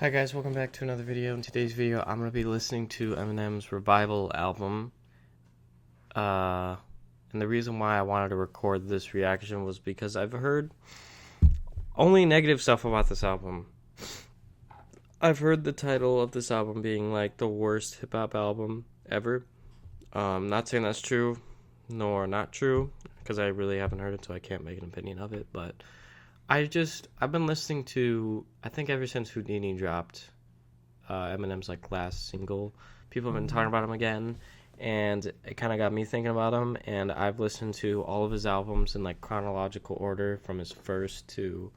Hi guys, welcome back to another video. In today's video, I'm going to be listening to Eminem's Revival album. And the reason why I wanted to record this reaction was because I've heard only negative stuff about this album. I've heard the title of this album being like the worst hip-hop album ever. Not saying that's true, nor not true, because I really haven't heard it, so I can't make an opinion of it, but I've been listening to, I think ever since Houdini dropped, Eminem's like last single, people have been talking about him again, and it kind of got me thinking about him, and I've listened to all of his albums in like chronological order from his first to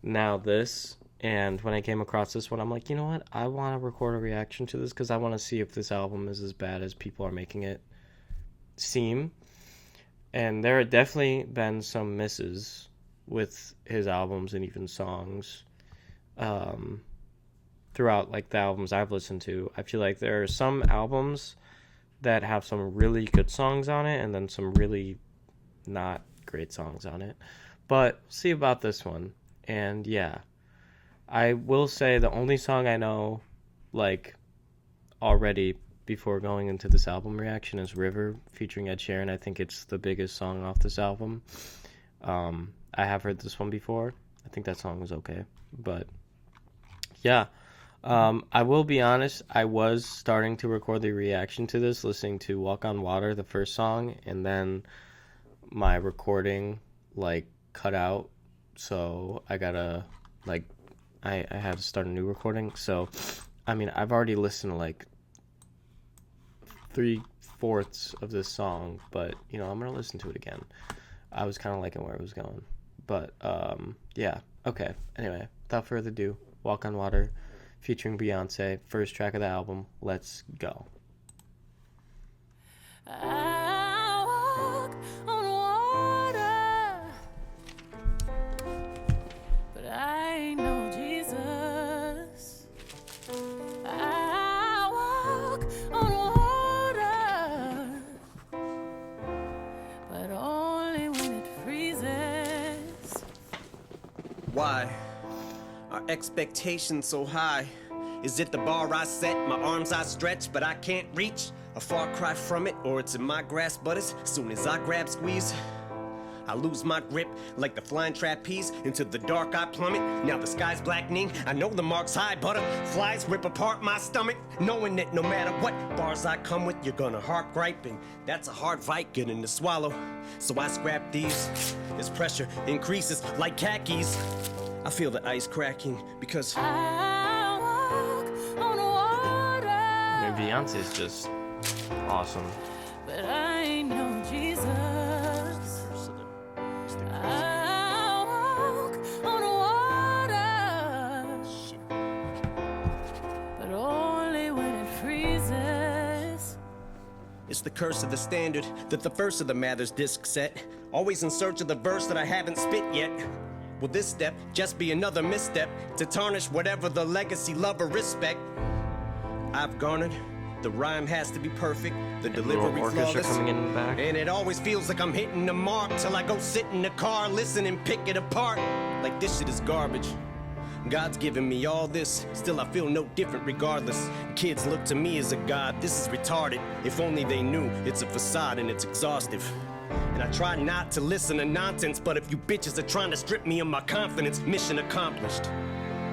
now this, and when I came across this one, I'm like, you know what, I want to record a reaction to this because I want to see if this album is as bad as people are making it seem, and there have definitely been some misses with his albums and even songs throughout like the albums I've listened to. I feel like there are some albums that have some really good songs on it and then some really not great songs on it, but see about this one. And yeah, I will say the only song I know like already before going into this album reaction is River featuring Ed Sheeran. I think it's the biggest song off this album. I have heard this one before. I think that song was okay. But yeah, I will be honest. I was starting to record the reaction to this, listening to Walk on Water, the first song, and then my recording like cut out. So I gotta like, I had to start a new recording. So, I mean, I've already listened to like 3/4 of this song, but you know, I'm gonna listen to it again. I was kind of liking where it was going. But, yeah, okay. Anyway, without further ado, Walk on Water, featuring Beyonce, first track of the album. Let's go. I walk on water, but I ain't no Jesus. I walk on water, but only when it freezes. Why are expectations so high? Is it the bar I set, my arms I stretch, but I can't reach? A far cry from it, or it's in my grasp, but as soon as I grab, squeeze, I lose my grip like the flying trapeze. Into the dark I plummet, now the sky's blackening. I know the mark's high, butterflies rip apart my stomach, knowing that no matter what bars I come with, you're gonna heart gripe, and that's a hard fight getting to swallow. So I scrap these, as pressure increases like khakis. I feel the ice cracking because I walk on water, I mean, Beyonce's just awesome. but I ain't no Jesus. I walk on water, but only when it freezes. it's the curse of the standard that the first of the Mathers disc set. Always in search of the verse that I haven't spit yet. Will this step just be another misstep to tarnish whatever the legacy, love, or respect I've garnered? The rhyme has to be perfect, the delivery Orchestra flawless, coming in the back. and it always feels like I'm hitting the mark till I go sit in the car, listen and pick it apart. Like this shit is garbage. God's given me all this, still I feel no different regardless. Kids look to me as a god, this is retarded. If only they knew it's a facade and it's exhaustive. And I try not to listen to nonsense, but if you bitches are trying to strip me of my confidence, mission accomplished.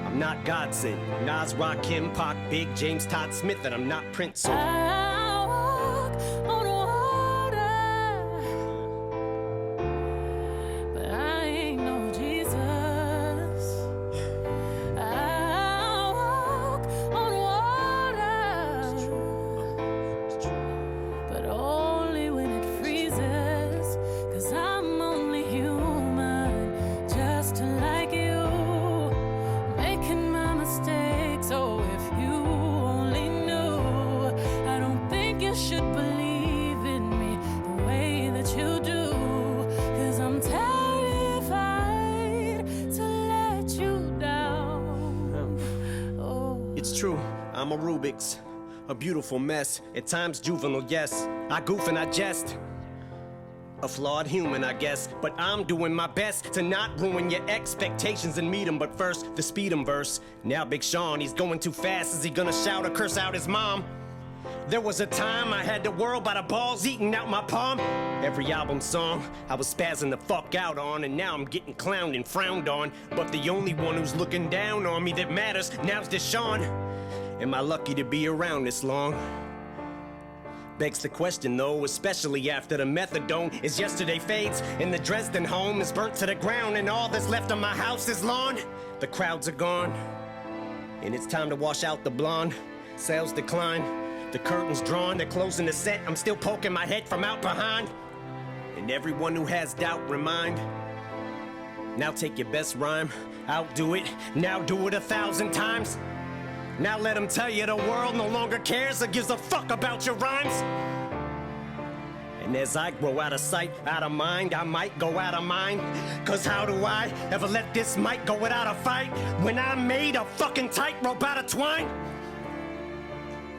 I'm not God sent, Nas, Rakim, Pac, Big, James, Todd Smith, and I'm not Prince, so I walk on water, but I ain't no Jesus. I walk on water, but only when it freezes, 'cause I'm only human, just like you, making my mistakes. So if you only knew, I don't think you should believe in me the way that you do, 'cause I'm terrified to let you down. Oh, it's true, I'm a Rubik's, a beautiful mess, at times juvenile, yes. I goof and I jest. A flawed human, I guess, but I'm doing my best to not ruin your expectations and meet him. But first, the speed him verse. Now Big Sean, he's going too fast. Is he gonna shout or curse out his mom? There was a time I had the world by the balls eating out my palm. Every album song I was spazzing the fuck out on, and now I'm getting clowned and frowned on. But the only one who's looking down on me that matters now's Deshaun. Am I lucky to be around this long? Begs the question though, especially after the methadone is yesterday fades and the Dresden home is burnt to the ground and all that's left of my house is lawn. The crowds are gone and it's time to wash out the blonde. Sales decline, the curtains drawn, they're closing the set. I'm still poking my head from out behind. And everyone who has doubt remind, now take your best rhyme, outdo it, now do it 1,000 times. Now let them tell you the world no longer cares or gives a fuck about your rhymes. And as I grow out of sight, out of mind, I might go out of mind. Cause how do I ever let this mic go without a fight when I made a fucking tightrope out of twine?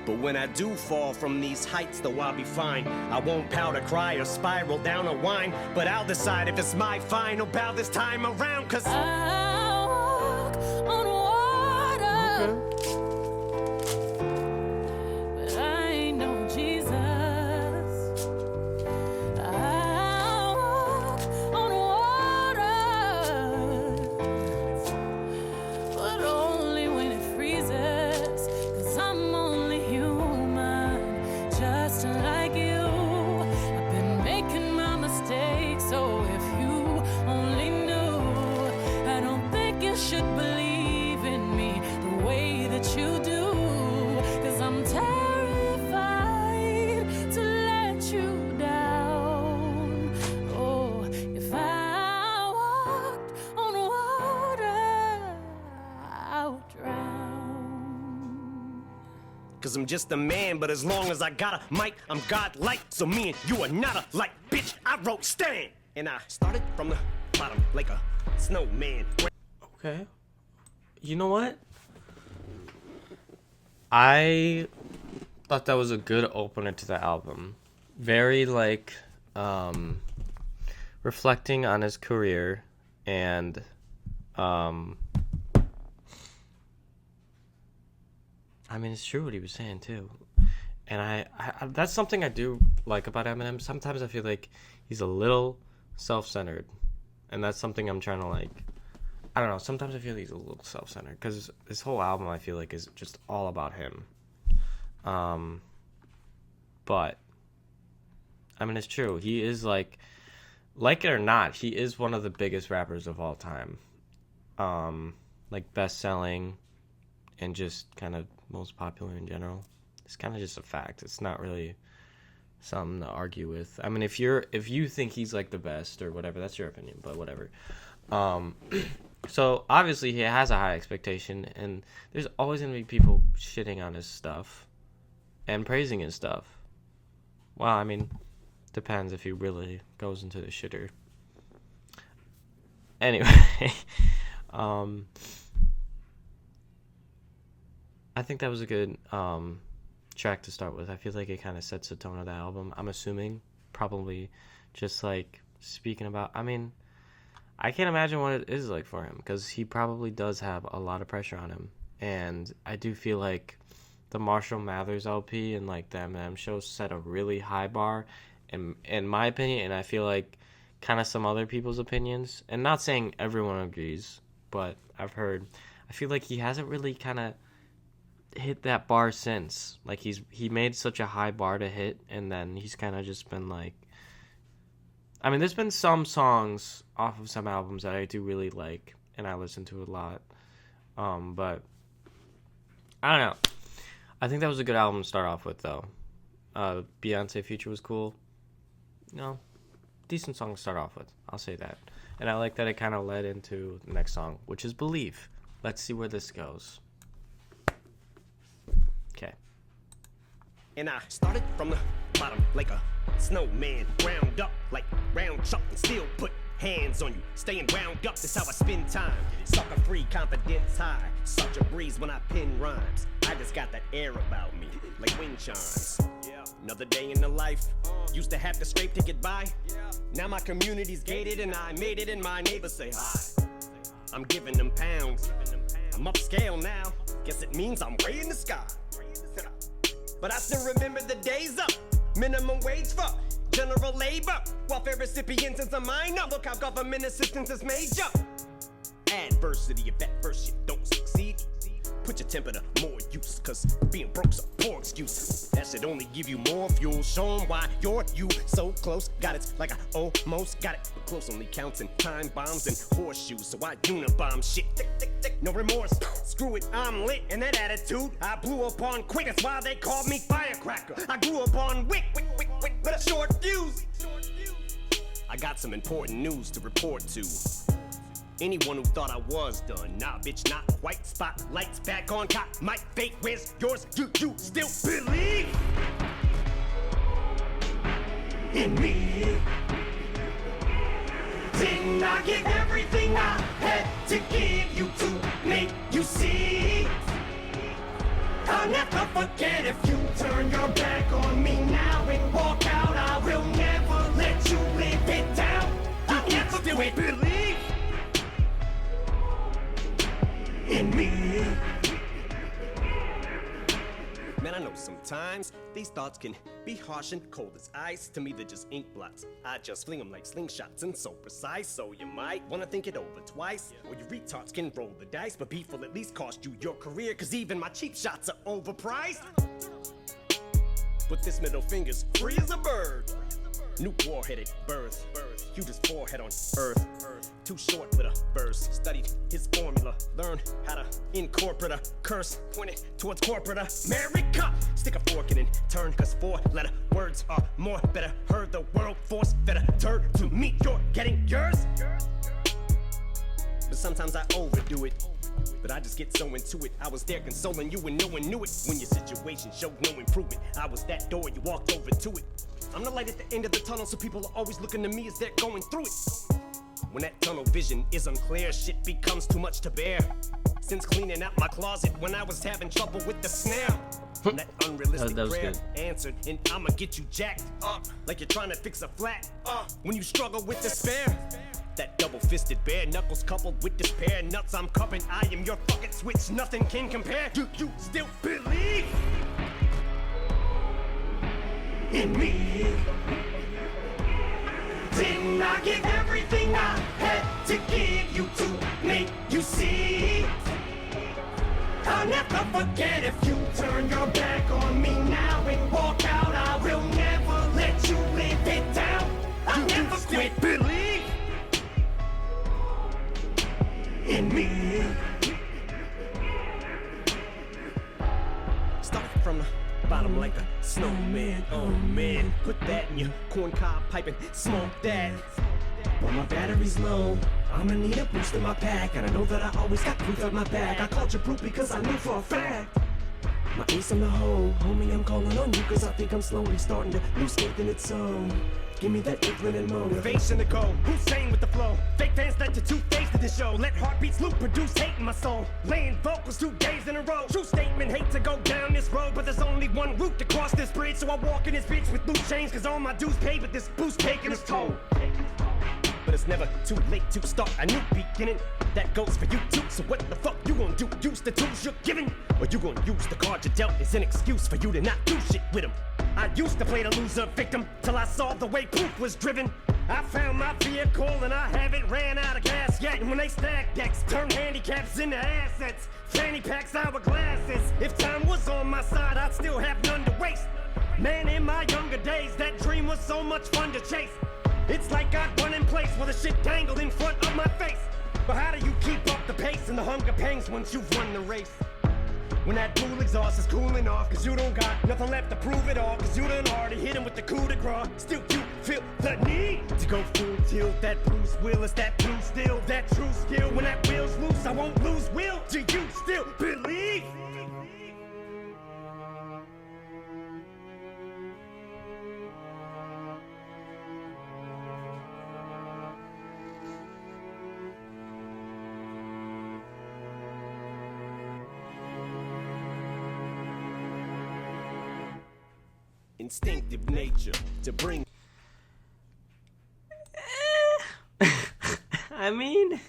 But when I do fall from these heights, though I'll be fine. I won't pout or cry or spiral down or whine, but I'll decide if it's my final bow this time around. Cause I walk on water. But I ain't no Jesus. I walk on water, but only when it freezes. 'Cause I'm only human, just like you. I've been making my mistakes, so if you only knew, I don't think you should believe in me the way that you do. 'Cause I'm terrified to let you down. Oh, if I walked on water, I would drown. Cause I'm just a man, but as long as I got a mic, I'm godlike. So me and you are not alike, bitch. I wrote Stan, and I started from the bottom like a snowman. Okay. You know what? I thought that was a good opener to the album. Very like reflecting on his career and I mean, it's true what he was saying too. And I that's something I do like about Eminem. Sometimes I feel like he's a little self-centered. And that's something I'm trying to like, I don't know, sometimes I feel he's a little self-centered because this whole album I feel like is just all about him. But I mean, it's true. He is like it or not, he is one of the biggest rappers of all time. Like best-selling and just kind of most popular in general. It's kind of just a fact. It's not really something to argue with. I mean, if you think he's like the best or whatever, that's your opinion, but whatever. So obviously he has a high expectation, and there's always gonna be people shitting on his stuff and praising his stuff. Well, I mean, depends if he really goes into the shitter. Anyway, I think that was a good track to start with. I feel like it kind of sets the tone of the album. I'm assuming probably just like speaking about, I mean, I can't imagine what it is like for him because he probably does have a lot of pressure on him. And I do feel like the Marshall Mathers LP and like the Eminem show set a really high bar in my opinion, and I feel like kind of some other people's opinions. And not saying everyone agrees, but I feel like he hasn't really kind of hit that bar since. Like he made such a high bar to hit, and then he's kind of just been like, I mean, there's been some songs off of some albums that I do really like and I listen to a lot, but I don't know, I think that was a good album to start off with though. Beyonce feature was cool, you know, decent song to start off with, I'll say that. And I like that it kind of led into the next song, which is Believe. Let's see where this goes. Okay. And I started from the bottom like a snowman, ground up like round chuck and still put hands on you, staying wound up, that's how I spend time. Sucker free, confidence high, such a breeze when I pen rhymes. I just got that air about me, like wind chimes. Another day in the life, used to have to scrape to get by. Now my community's gated and I made it and my neighbors say hi. I'm giving them pounds, I'm upscale now, guess it means I'm way in the sky. But I still remember the days up, minimum wage for general labor, welfare recipients since I'm minor. Look how government assistance is major. Adversity, if that first shit don't succeed, put your temper to more use, cause being broke's a poor excuse. That should only give you more fuel. Show 'em why you're you so close. Got it like I almost got it, but close only counts in time bombs and horseshoes. So I unibomb shit, no remorse. Screw it, I'm lit, and that attitude I blew up on quick. That's why they called me firecracker. I grew up on wick, but a short fuse. I got some important news to report to anyone who thought I was done. Nah, bitch, not quite. Spotlights back on, cop my fate. Where's yours? You still believe in me? Didn't I give everything I had to give you to make you see? I'll never forget if you turn your back on me now and walk out. I will never let you live it down. I'll never do it. Believe in me. Man, I know sometimes these thoughts can be harsh and cold as ice. To me, they're just ink blots. I just fling them like slingshots and so precise. So you might wanna think it over twice. Or you retards can roll the dice, but beef will at least cost you your career, cause even my cheap shots are overpriced. But this middle finger's free as a bird. New warhead at birth. Hugest forehead on earth. Too short with a burst. Studied his formula. Learned how to incorporate a curse. Pointed towards corporate America. Stick a fork in and turn, cause 4-letter words are more better heard. The world force fed a turd to me. You're getting yours. But sometimes I overdo it. But I just get so into it. I was there consoling you and no one knew it. When your situation showed no improvement, I was that door, you walked over to it. I'm the light at the end of the tunnel, so people are always looking to me as they're going through it. When that tunnel vision is unclear, shit becomes too much to bear. Since cleaning out my closet when I was having trouble with the snare, from that unrealistic that was prayer good. answered, and I'ma get you jacked up like you're trying to fix a flat. When you struggle with despair, that double-fisted bare knuckles coupled with despair nuts I'm cupping. I am your fucking switch, nothing can compare. Do you still believe in me? Didn't I give everything I had to give you to make you see? I'll never forget if you turn your back on me now and walk out. I will never let you live it down. I'll never quit. Believe in me. Start from the bottom like a snowman. Oh man, put that in your corncob pipe and smoke that. When my battery's low, I'ma need a boost in my pack. And I know that I always got proof at my back. I called you proof because I knew for a fact my ace in the hole. Homie, I'm calling on you cause I think I'm slowly starting to lose faith in its own. Give me that inkling and motivation to go. Who's saying with the flow? Fake fans let the two-face to the show. Let heartbeats loop, produce hate in my soul. Laying vocals 2 days in a row. True statement, hate to go down this road, but there's only one route to cross this bridge. So I walk in this bitch with loose chains, cause all my dues paid, but this boost taking its toll. But it's never too late to start a new beginning. That goes for you too. So what the fuck you gonna do? Use the tools you're given? Or you gonna use the card you dealt as an excuse for you to not do shit with them? I used to play the loser victim till I saw the way proof was driven. I found my vehicle and I haven't ran out of gas yet. And when they stack decks, turn handicaps into assets. Fanny packs, hourglasses. If time was on my side, I'd still have none to waste. Man, in my younger days, that dream was so much fun to chase. It's like I'd run in place with a shit dangled in front of my face. But how do you keep up the pace and the hunger pangs once you've won the race? When that dual exhaust is cooling off, cause you don't got nothing left to prove it all. Cause you done already hit him with the coup de grace. Still you feel the need to go full tilt. That Bruce Willis, that blue steel, that true skill. When that wheel's loose, I won't lose will. Do you still believe? Instinctive nature to bring. I mean,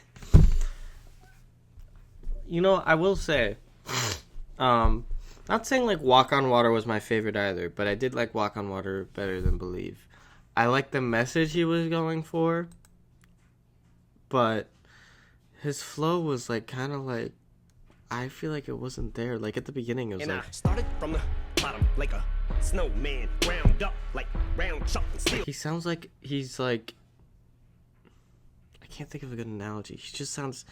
I will say, not saying like Walk on Water was my favorite either, but I did like Walk on Water better than Believe. I like the message he was going for, but his flow was like kind of like, I feel like it wasn't there. Like at the beginning, it was And like I started from the bottom like a snowman, ground up like round chalk and steel. he sounds like he's like, I can't think of a good analogy. He just sounds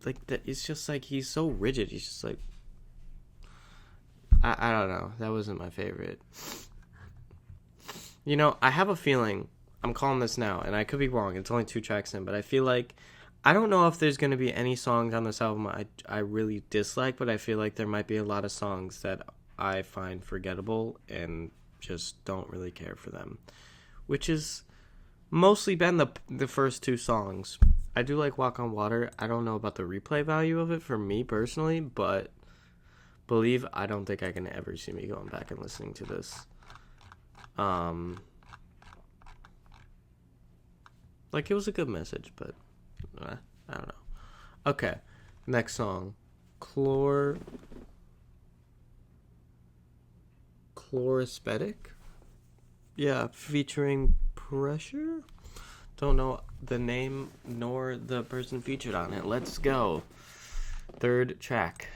like that. It's just like he's so rigid. He's just like, I don't know. That wasn't my favorite. I have a feeling, I'm calling this now, and I could be wrong. It's only 2 tracks in, but I feel like, I don't know if there's going to be any songs on this album I really dislike, but I feel like there might be a lot of songs that I find forgettable and just don't really care for them, which has mostly been the first 2 songs. I do like Walk on Water. I don't know about the replay value of it for me personally, but Believe, I don't think I can ever see me going back and listening to this. Like, it was a good message, but I don't know. Okay, next song. Chlorispetic? Yeah, featuring Pressure? Don't know the name nor the person featured on it. Let's go. 3rd track.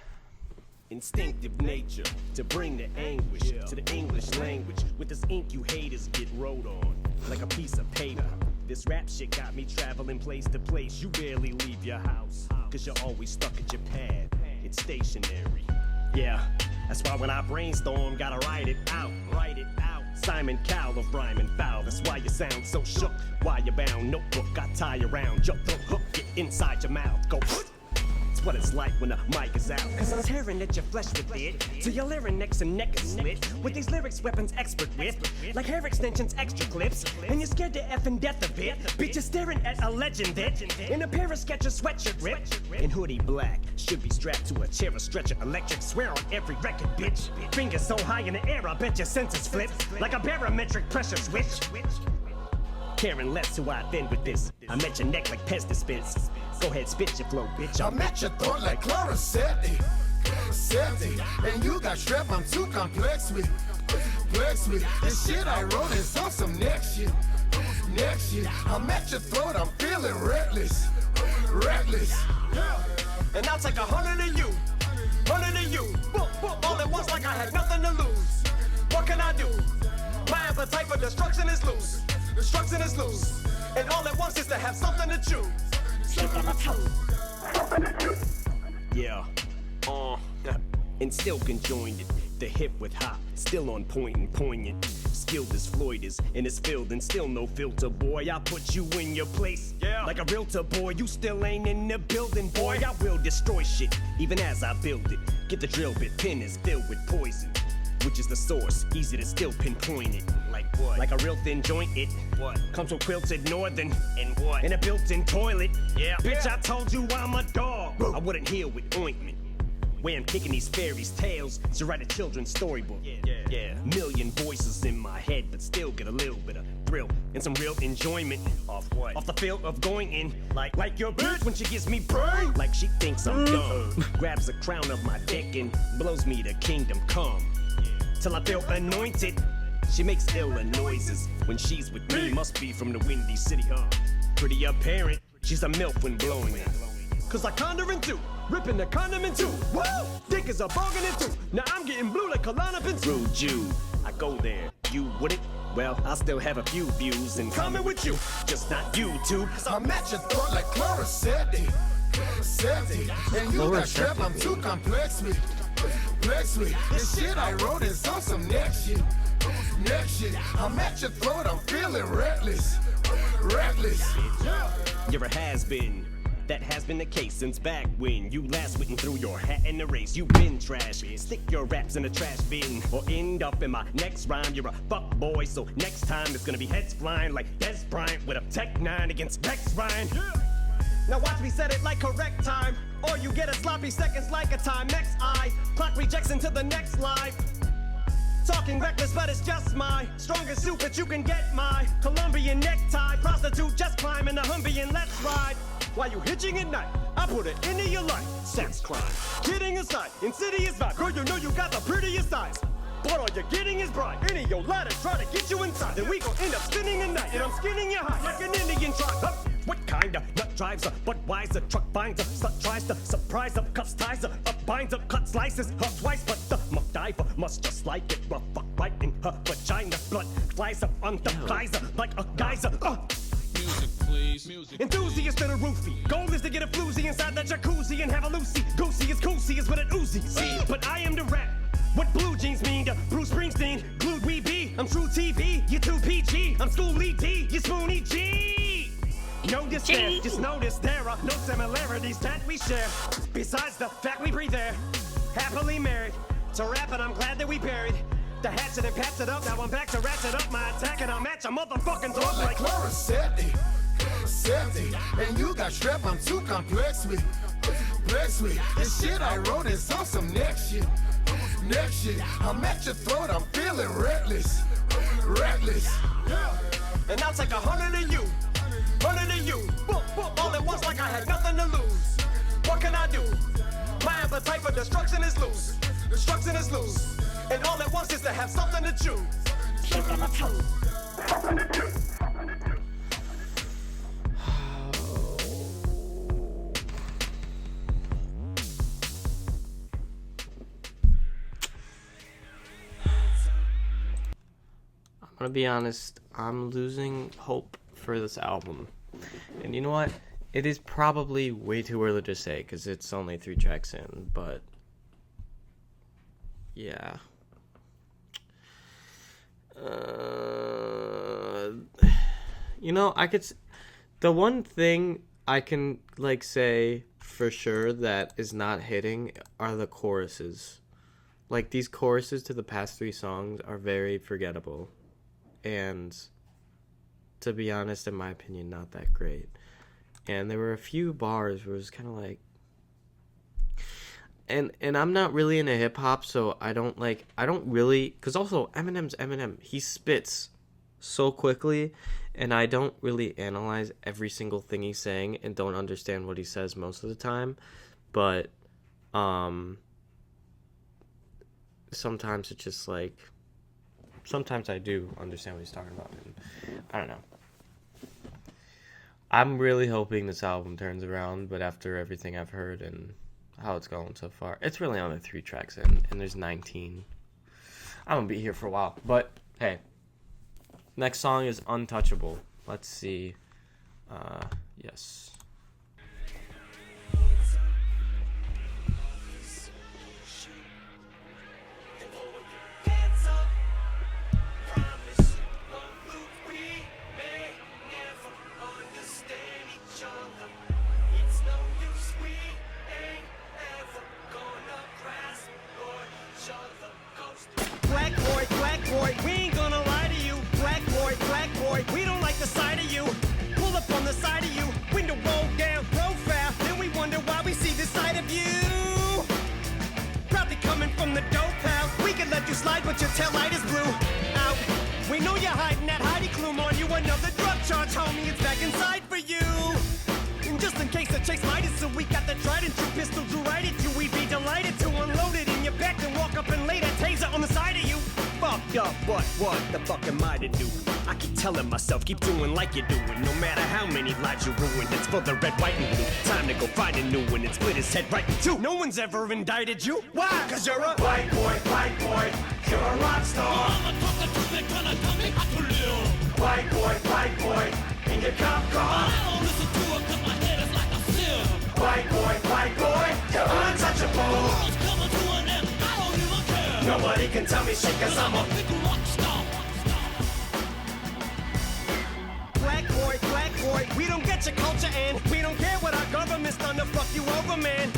Instinctive nature to bring the anguish to the English language. With this ink you haters get wrote on like a piece of paper. This rap shit got me traveling place to place. You barely leave your house, cause you're always stuck at your pad. It's stationary. Yeah, that's why when I brainstorm, gotta write it out. Simon Cowell of rhyme and foul. That's why you sound so shook. Why you bound? Notebook got tie around. Jump through hook, get inside your mouth. Go. It's what it's like when the mic is out. Cause I'm tearing at your flesh with it, till your larynx and neck is slit. With these lyrics weapons expert with, like hair extensions, extra clips. And you're scared to effing death of it. Bitch, you're staring at a legend that in a pair of Skechers sweatshirt rip. In hoodie black, should be strapped to a chair or stretcher. Electric swear on every record, bitch. Fingers so high in the air, I bet your senses flip. Like a barometric pressure switch. Caring less who I offend with this. I'm at your neck like pest dispense. Go ahead, spit your flow, bitch. I'm at your throat like Chlorosetti. And you got strep, I'm too complex with. This shit I wrote is on some next shit. I'm at your throat, I'm feeling reckless. And I'll take 100 of you. Boom, all at once like I had nothing to lose. What can I do? My appetite for destruction is loose. And all at once is to have something to chew. Yeah. And still conjoined it. The hip with hop, still on point and poignant. Skilled as Floyd is, and it's filled and still no filter, boy. I put you in your place, like a realtor, boy. You still ain't in the building, boy. I will destroy shit, even as I build it. Get the drill bit, pin is filled with poison, which is the source, easy to still pinpoint it. Like what? Like a real thin joint, it what? Comes from quilted northern, and what? In a built-in toilet, yeah. Bitch, I told you I'm a dog. I wouldn't heal with ointment. Way I'm kicking these fairies' tales to write a children's storybook. Yeah. Million voices in my head, but still get a little bit of thrill and some real enjoyment. Off what? Off the feel of going in, like your bitch when she gives me brain. Like she thinks I'm dumb. Grabs the crown of my dick and blows me to kingdom come. Till I feel anointed. She makes iller noises when she's with me. Must be from the Windy City, huh? Pretty apparent, she's a MILF when blowing it. Cause I condor in two, ripping the condom in two. Woo! Dick is a bargain in two. Now I'm getting blue like Klonopin. Rude Jew, I go there, you wouldn't? Well, I still have a few views in common with you, just not YouTube. I'm at your throat like Chlorosetti. And you got strep, I'm too complex with. This shit I wrote is on some next shit. I'm at your throat, I'm feeling reckless. You're a has-been. That has been the case since back when you last went and threw your hat in the race. You've been trash. Stick your raps in a trash bin or end up in my next rhyme. You're a fuck boy, so next time it's gonna be heads flying like Des Bryant with a Tech 9 against Rex Ryan. Now watch me set it like correct time, or you get a sloppy seconds like a Timex. I clock rejects into the next live. talking reckless, but it's just my strongest suit that you can get. My Colombian necktie, prostitute just climbing the Humvee and let's ride. While you hitching at night, I put it into your life. Sex crime, kidding aside, insidious vibe. Girl, you know you got the prettiest eyes. But all you're getting is bright. Any of your ladders try to get you inside. Then we gon' end up spinning the night. And I'm skinning you high like an Indian tribe. Huh? What kind of nut drives her? But why's the truck binds her? Slut tries to surprise her. Cuffs ties her. Up binds her. Cut slices her twice. But the muck diver must just like it. Rough fuck right in her vagina. Blood flies up on the visor like a geyser. Music, please. Music. Enthusiast in a roofie. Goal is to get a floozy inside the jacuzzi and have a Lucy. Goosey is coosey is with an Uzi. See, but I am the rap. What blue jeans mean to Bruce Springsteen? Glued we be. I'm true TV. You too PG. I'm schooly D. You spoony G. Notice there, just notice there are no similarities that we share. Besides the fact we breathe air. Happily married. To rap it, I'm glad that we buried the hatchet and patch it up. Now I'm back to ratchet up my attack and I'll match a motherfucking dog like Chlorosetti, and you got strep, I'm too complex with. This shit I wrote is on some next shit. I'm at your throat, I'm feeling reckless. And I'll take 100 of you. Boop, boop, all at once like I had nothing to lose. What can I do? My appetite for destruction is loose. And all at once is to have something to chew. I'm gonna be honest, I'm losing hope for this album. And you know what? It is probably way too early to say because it's only 3 tracks in, but yeah. You know, the one thing I can like say for sure that is not hitting are the choruses. Like these choruses to the past 3 songs are very forgettable. And to be honest, in my opinion, not that great. And there were a few bars where it was kind of like, and I'm not really into hip hop, so I don't really, because also Eminem's Eminem, he spits so quickly, and I don't really analyze every single thing he's saying and don't understand what he says most of the time, but sometimes it's just like, sometimes I do understand what he's talking about, and I don't know. I'm really hoping this album turns around, but after everything I've heard and how it's going so far, it's really only 3 tracks in, and there's 19. I'm gonna be here for a while, but hey. Next song is Untouchable. Let's see. Yes. Black boy, we ain't gonna lie to you. Black boy, we don't like the sight of you. Pull up on the side of you, window roll down, profile. Then we wonder why we see the side of you. Probably coming from the dope house. We could let you slide, but your tail light is blue. Out. We know you're hiding that hidey clue on you. Another drug charge, homie, it's back inside for you. And just in case the chase might is so we got the trident, true pistol drew right at you. We'd be delighted to unload it in your back and walk up and lay that taser on the side of you. Fucked up, what the fuck am I to do? I keep telling myself, keep doing like you're doing. No matter how many lives you ruin, it's for the red, white, and blue. Time to go find a new one and split his head right in two. No one's ever indicted you. Why? Cause you're a white boy, you're a rock star. White boy, in your cop car. I don't listen to it cause my head is like a sieve. White boy, you're untouchable. Nobody can tell me shit cause I'm a big rock star. Black boy, we don't get your culture and we don't care what our government's done to fuck you over, man.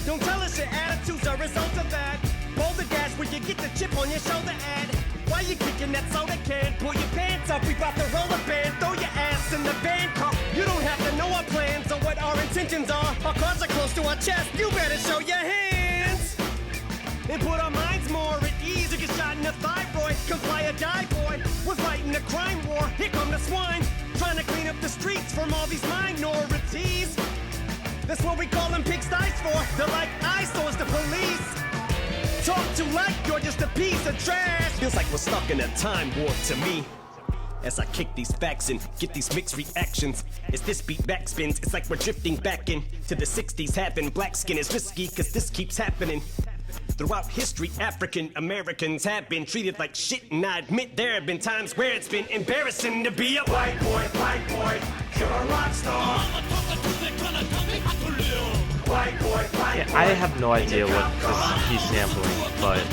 Don't tell us your attitude's a result of that. Boulder dash where you get the chip on your shoulder ad. Why you kicking that soda can? Pull your pants up, we bout to roll a band. Throw your ass in the band car. You don't have to know our plans or what our intentions are. Our cards are close to our chest, you better show your hands. And put our minds more at ease. You can shot in the thyroid. Comply or die, boy. We're fighting the crime war. Here come the swine. Trying to clean up the streets from all these minorities. That's what we call them pigsties for. They're like eyesores, the police. Talk to like you're just a piece of trash. Feels like we're stuck in a time warp to me. As I kick these facts and get these mixed reactions. As this beat backspins, it's like we're drifting back in to the 60s. Having black skin is risky, cause this keeps happening. Throughout history, African Americans have been treated like shit, and I admit there have been times where it's been embarrassing to be a white boy, you're a rock star. White boy, Yeah, I have no idea what this he's sampling, but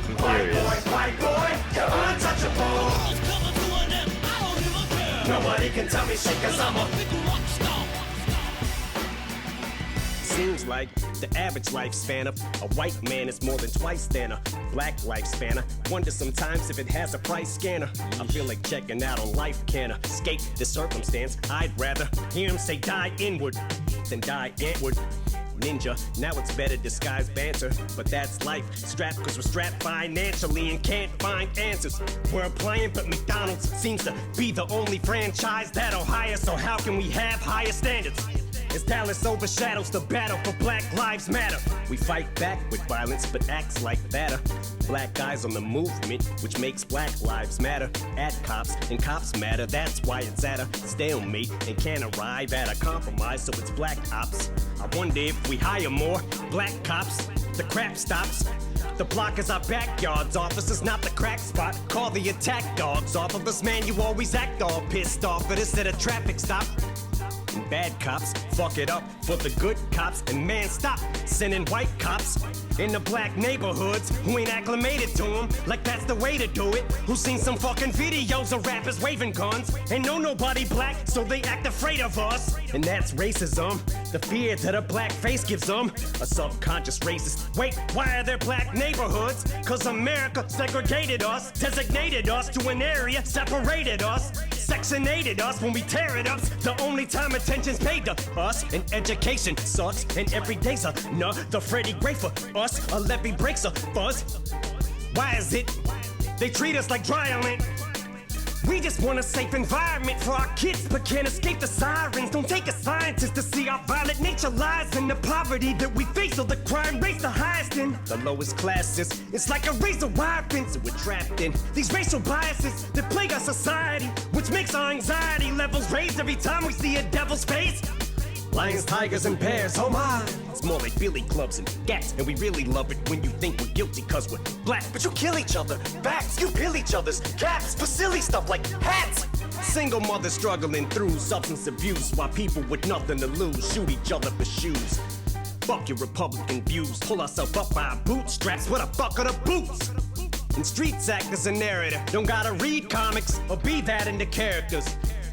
I'm curious. white boy, you're untouchable. Nobody can tell me shit cause I'm a Seems like the average lifespan of a white man is more than twice than a black lifespan. I wonder sometimes if it has a price scanner. I feel like checking out on life, can I escape this circumstance? I'd rather hear him say die inward than die antward. Ninja, now it's better disguised banter, but that's life. Strapped cause we're strapped financially and can't find answers. We're applying, but McDonald's seems to be the only franchise that'll hire, so how can we have higher standards? As Dallas overshadows the battle for Black Lives Matter. We fight back with violence, but acts like that. Black guys on the movement, which makes Black Lives Matter. At cops, and cops matter, that's why it's at a stalemate and can't arrive at a compromise, so it's black ops. I wonder if we hire more black cops, the crap stops. The block is our backyards, officers, not the crack spot. Call the attack dogs off of us, man, you always act all pissed off at us at a traffic stop. And bad cops fuck it up for the good cops. And man, stop sending white cops in the black neighborhoods who ain't acclimated to them like that's the way to do it. Who seen some fucking videos of rappers waving guns and know nobody black, so they act afraid of us. And that's racism, the fear that a black face gives them. A subconscious racist. Wait, why are there black neighborhoods? Cause America segregated us, designated us to an area, separated us, sectionated us when we tear it up. The only time attention's paid to us, and education sucks, and every day's the Freddie Gray for us, a levee breaks a fuzz. Why is it they treat us like dry lint? We just want a safe environment for our kids, but can't escape the sirens. Don't take a scientist to see our violent nature lies in the poverty that we face, so the crime rates the highest in the lowest classes. It's like a razor wire fence that we're trapped in. These racial biases that plague our society, which makes our anxiety levels raise every time we see a devil's face. Lions, tigers, and bears, oh my. It's more like billy clubs and gats, and we really love it when you think we're guilty cause we're black. But you kill each other, facts, you peel each other's caps for silly stuff like hats. Single mothers struggling through substance abuse while people with nothing to lose shoot each other for shoes. Fuck your Republican views, pull ourselves up by our bootstraps, what the fuck are the boots? And streets act as a narrator, don't gotta read comics or be that into characters.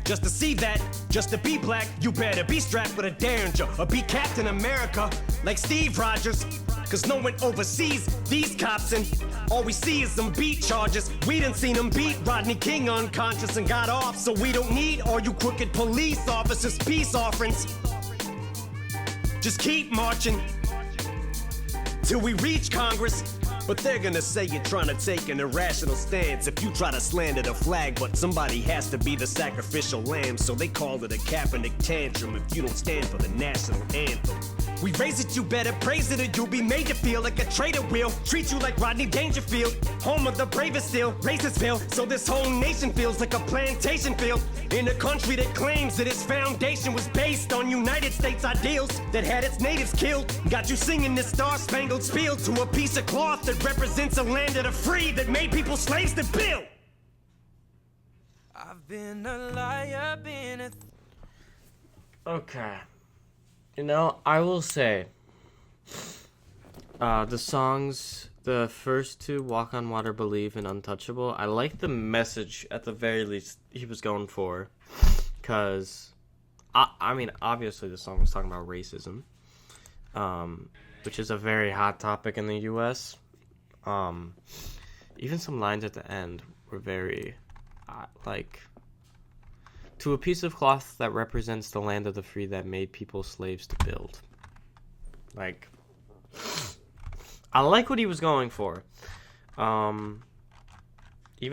Just to see that, just to be black, you better be strapped with a Derringer or be Captain America like Steve Rogers. Cause no one oversees these cops and all we see is them beat charges. We done seen them beat Rodney King unconscious and got off, so we don't need all you crooked police officers' peace offerings. Just keep marching till we reach Congress. But they're gonna say you're trying to take an irrational stance if you try to slander the flag, but somebody has to be the sacrificial lamb, so they call it a Kaepernick tantrum if you don't stand for the national anthem. We raise it, you better praise it, or you'll be made to feel like a traitor will. Treat you like Rodney Dangerfield, home of the bravest still, Racersville. So this whole nation feels like a plantation field in a country that claims that its foundation was based on United States ideals that had its natives killed. Got you singing this star-spangled spiel to a piece of cloth that represents a land of the free that made people slaves to build. I've been a liar, been a Okay. You know, I will say, the songs, the first two, Walk on Water, Believe, and Untouchable, I like the message, at the very least, he was going for. Because, I mean, obviously the song was talking about racism, which is a very hot topic in the U.S. Even some lines at the end were very, to a piece of cloth that represents the land of the free that made people slaves to build. I like what he was going for. Even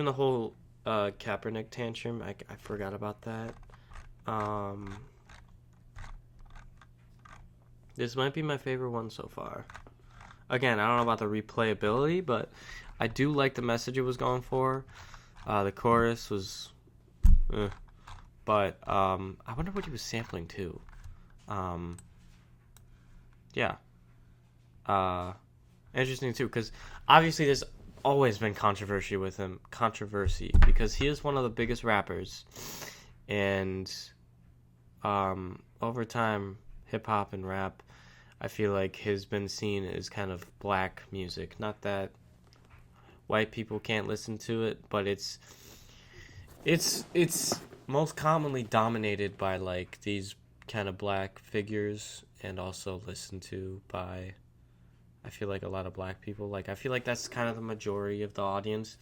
the whole Kaepernick tantrum, I forgot about that. This might be my favorite one so far. Again, I don't know about the replayability, but I do like the message it was going for. The chorus was, but I wonder what he was sampling too. Yeah. Interesting too, because obviously there's always been controversy with him. Controversy because he is one of the biggest rappers, and over time, hip hop and rap, I feel like has been seen as kind of black music. Not that white people can't listen to it, but it's most commonly dominated by like these kind of black figures, and also listened to by, I feel like, a lot of black people. Like, I feel like that's kind of the majority of the audience.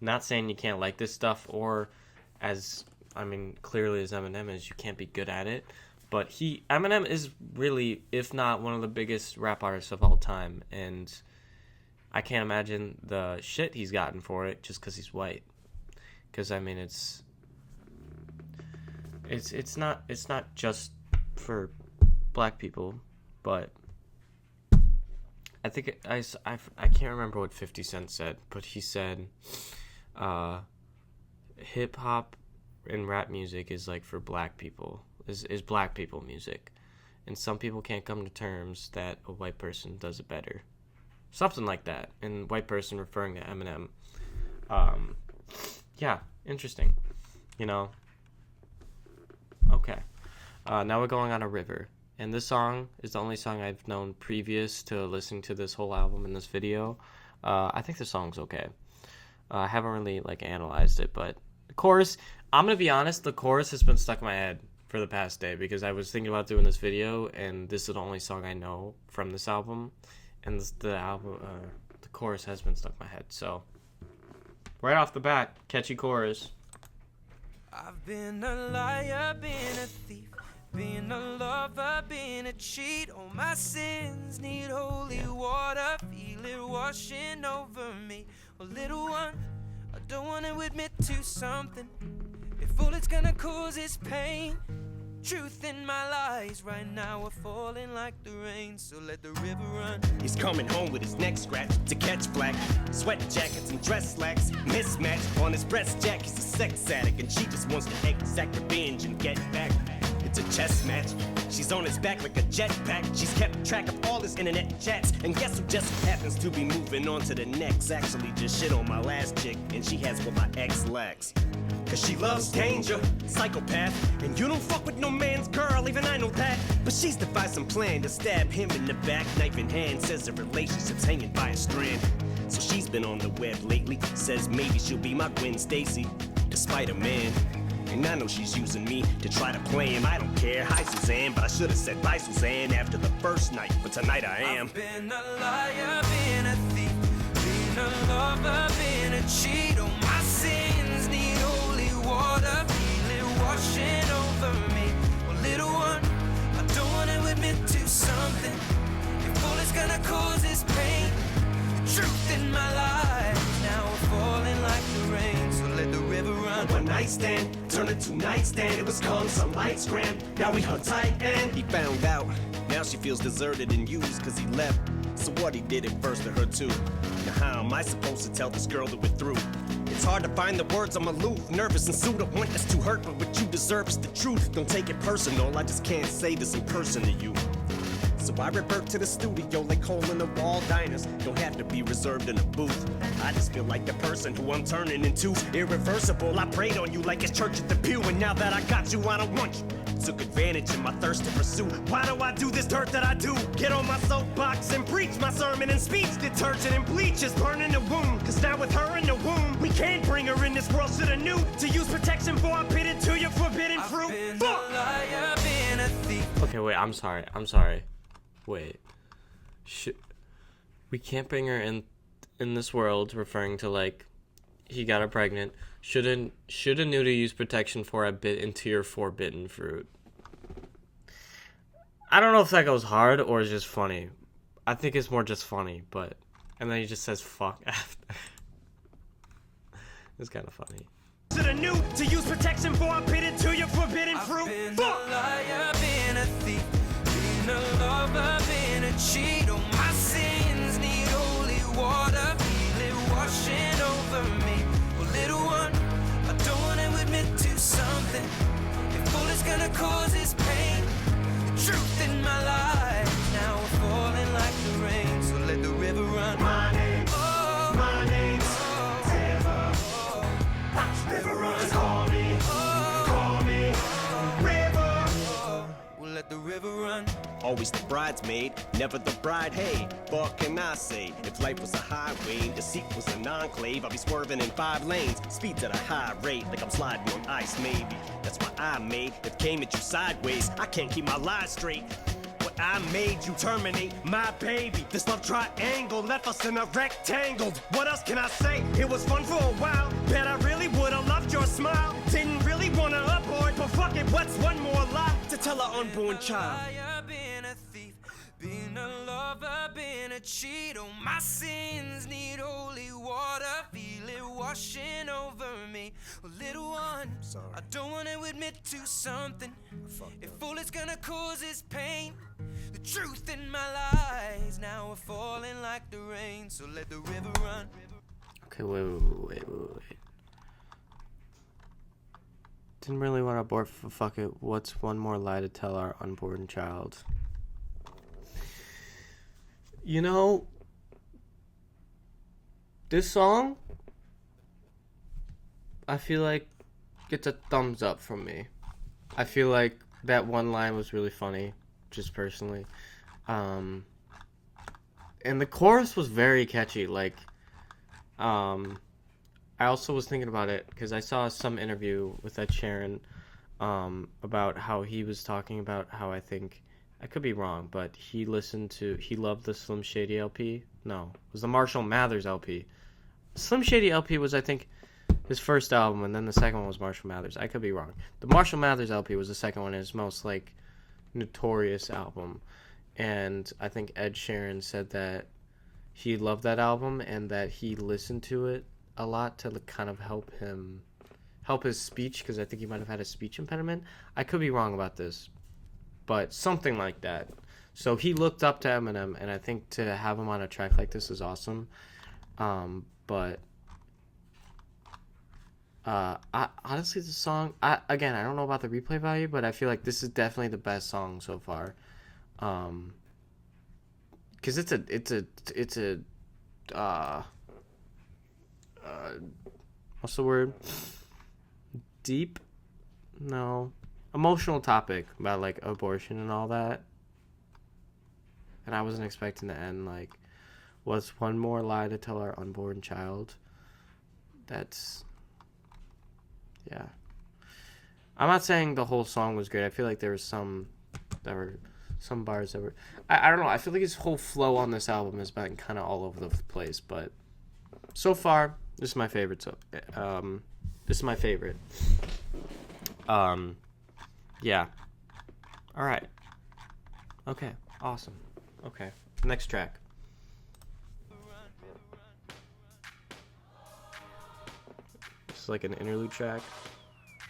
Not saying you can't like this stuff, or as, I mean, clearly as Eminem is, you can't be good at it. But Eminem is really, if not one of the biggest rap artists of all time, and I can't imagine the shit he's gotten for it just because he's white. Because I mean, it's not just for black people, but I think I can't remember what 50 Cent said, but he said, hip hop and rap music is like for black people. Is black people music, and some people can't come to terms that a white person does it better, something like that. And white person referring to Eminem. Yeah, interesting. Okay. Now we're going on a river, and this song is the only song I've known previous to listening to this whole album in this video. I think the song's okay. I haven't really like analyzed it, but the chorus, I'm gonna be honest, the chorus has been stuck in my head for the past day, because I was thinking about doing this video, and this is the only song I know from this album, and the chorus has been stuck in my head. So right off the bat, catchy chorus. I've been a liar, been a thief, been a lover, been a cheat. All my sins need holy water, feel it washing over me. Well, little one, I don't want to admit to something. If all it's gonna cause is pain, truth in my lies right now are falling like the rain, so let the river run. He's coming home with his neck scratched to catch black. Sweat jackets and dress slacks mismatched. On his breast jack, he's a sex addict, and she just wants to exact revenge and get back. It's a chess match. She's on his back like a jetpack. She's kept track of all his internet chats. And guess who just happens to be moving on to the next? Actually just shit on my last chick, and she has what my ex lacks. Cause she loves danger, psychopath. And you don't fuck with no man's girl, even I know that. But she's devised some plan to stab him in the back, knife in hand. Says the relationship's hanging by a strand. So she's been on the web lately. Says maybe she'll be my Gwen Stacy, despite a man. And I know she's using me to try to play him. I don't care, hi Suzanne, but I should have said bye Suzanne after the first night. But tonight I am. I've been a liar, been a thief, been a lover, been a cheat. All my sins need holy water, feel it washing over me. Well, little one, I don't want to admit to something. If all it's gonna cause is pain, the truth in my life now we're falling like the rain, so let the river run. One night stand turned into nightstand. It was calm, some lights grand. Now we hung tight and he found out. Now she feels deserted and used cause he left. So what, he did it first to her too. Now how am I supposed to tell this girl that we're through? It's hard to find the words, I'm aloof, nervous and sued. I want this to hurt, but what you deserve is the truth. Don't take it personal, I just can't say this in person to you. So I revert to the studio like hole in the wall diners. Don't have to be reserved in a booth. I just feel like the person who I'm turning into. Irreversible, I prayed on you like it's church at the pew. And now that I got you, I don't want you. Took advantage of my thirst to pursue. Why do I do this dirt that I do? Get on my soapbox and preach my sermon and speech. Detergent and bleach is burning the wound. Cause now with her in the womb, we can't bring her in this world. Shoulda knew to use protection for I bit into your forbidden fruit. Been Fuck! a liar, been a thief. Okay, wait, I'm sorry. Wait. We can't bring her in this world, referring to like he got her pregnant. Shoulda knew to use protection for I bit into your forbidden fruit. I don't know if that goes hard or is just funny. I think it's more just funny, but and then he just says fuck after. It's kind of funny. To the new, to use protection for I bit into your forbidden I've fruit. been Fuck! a liar, been a thief, been a lover, been a cheat. Oh, my sins need holy water, feel it washing over me. Well, little one, I don't want to admit to something. If all it's gonna cause is pain, the truth in my life now we're falling like the rain. So let the river run. My name's Oh, my name's River runs. Call me River. we'll let the river run. Always the bridesmaid, never the bride. Hey, what can I say? If life was a highway, the seat was an enclave, I'd be swerving in 5 lanes, speeds at a high rate, like I'm sliding on ice maybe. That's why I made it came at you sideways. I can't keep my lies straight. What I made you terminate my baby. This love triangle left us in a rectangle. What else can I say? It was fun for a while. Bet I really would've loved your smile. Didn't really wanna abort, but fuck it, what's one more lie to tell our unborn child? Been a thief, been a lover, been a cheat. Oh, my sins need holy water, feel it washing over me. Well, little one, I don't want to admit to something. If all it's gonna cause is pain, the truth in my lies now we're falling like the rain. So let the river run. Okay, wait. Didn't really want to abort for fuck it. What's one more lie to tell our unborn child? You know, this song, I feel like gets a thumbs up from me. I feel like that one line was really funny, just personally. And the chorus was very catchy. Like, I also was thinking about it because I saw some interview with Ed Sheeran about how he was talking about how I could be wrong, but he loved the Slim Shady LP. No, it was the Marshall Mathers LP. Slim Shady LP was, I think, his first album, and then the second one was Marshall Mathers. I could be wrong. The Marshall Mathers LP was the second one, his most, like, notorious album. And I think Ed Sheeran said that he loved that album and that he listened to it a lot to kind of help his speech, because I think he might have had a speech impediment. I could be wrong about this, but something like that. So he looked up to Eminem, and I think to have him on a track like this is awesome. But honestly, the song, I don't know about the replay value, but I feel like this is definitely the best song so far. Because it's a what's the word? Deep? No. Emotional topic about, like, abortion and all that. And I wasn't expecting to end, like, what's one more lie to tell our unborn child? That's... yeah. I'm not saying the whole song was great. I feel like there was some bars that were... I don't know. I feel like his whole flow on this album has been kind of all over the place, but so far, this is my favorite. This is my favorite. Yeah. All right. Okay. Awesome. Okay. Next track. This is like an interlude track.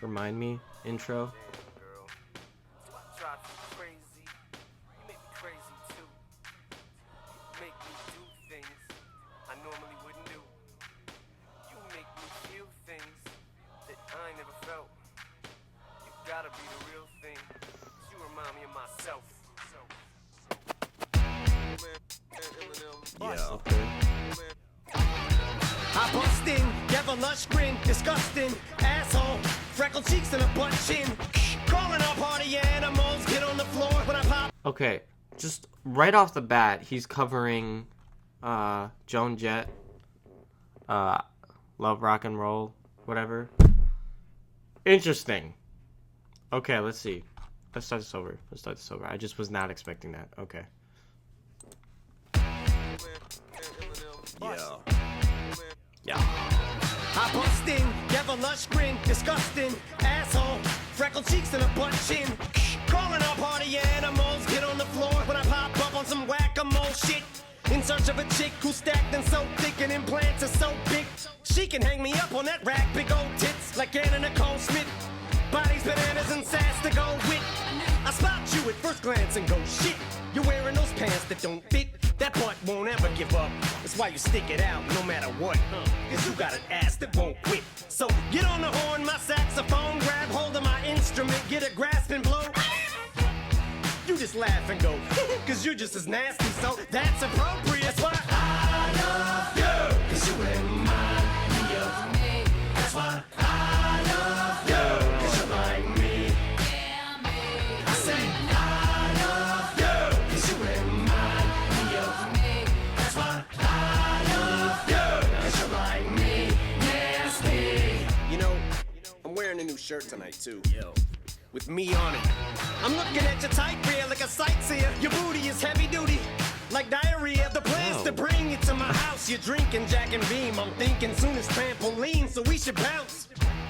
Remind me. Intro. Drive you crazy. You make me crazy too. You make me do things I normally wouldn't do. You make me feel things that I ain't never felt. You gotta be the real thing. You remind me of myself. Yeah. I bust in, never lush grin, disgusting, asshole, freckled cheeks and a butt chin. Calling all party animals, get on the floor when I pop. Okay, just right off the bat, he's covering Joan Jett, Love Rock and Roll, whatever. Interesting. Okay, let's see. Let's start this over. I just was not expecting that. Okay. Yeah. I bust in, never lush grin, disgusting, asshole, freckled cheeks and a butt chin. Calling all party animals, get on the floor when I pop up on some whack-a-mole shit. In search of a chick who's stacked and so thick and implants are so big. She can hang me up on that rack, big old tits like Anna Nicole Smith. Bodies, bananas, and sass to go with. I spot you at first glance and go, shit, you're wearing those pants that don't fit. That butt won't ever give up. That's why you stick it out no matter what. Cause you got an ass that won't quit. So get on the horn, my saxophone, grab hold of my instrument, get a grasp and blow. You just laugh and go, cause you're just as nasty, so that's appropriate. That's why I love you, cause you remind me of me. That's why I love you, cause you're like me. I say I love you, cause you remind me of me. That's why I love you, cause you're like me. Nasty. You know, I'm wearing a new shirt tonight too. Yo. With me on it. I'm looking at your tight rear like a sightseer. Your booty is heavy duty, like diarrhea. The plan's to bring you to my house. You're drinking Jack and Beam. I'm thinking soon as trampoline, so we should bounce.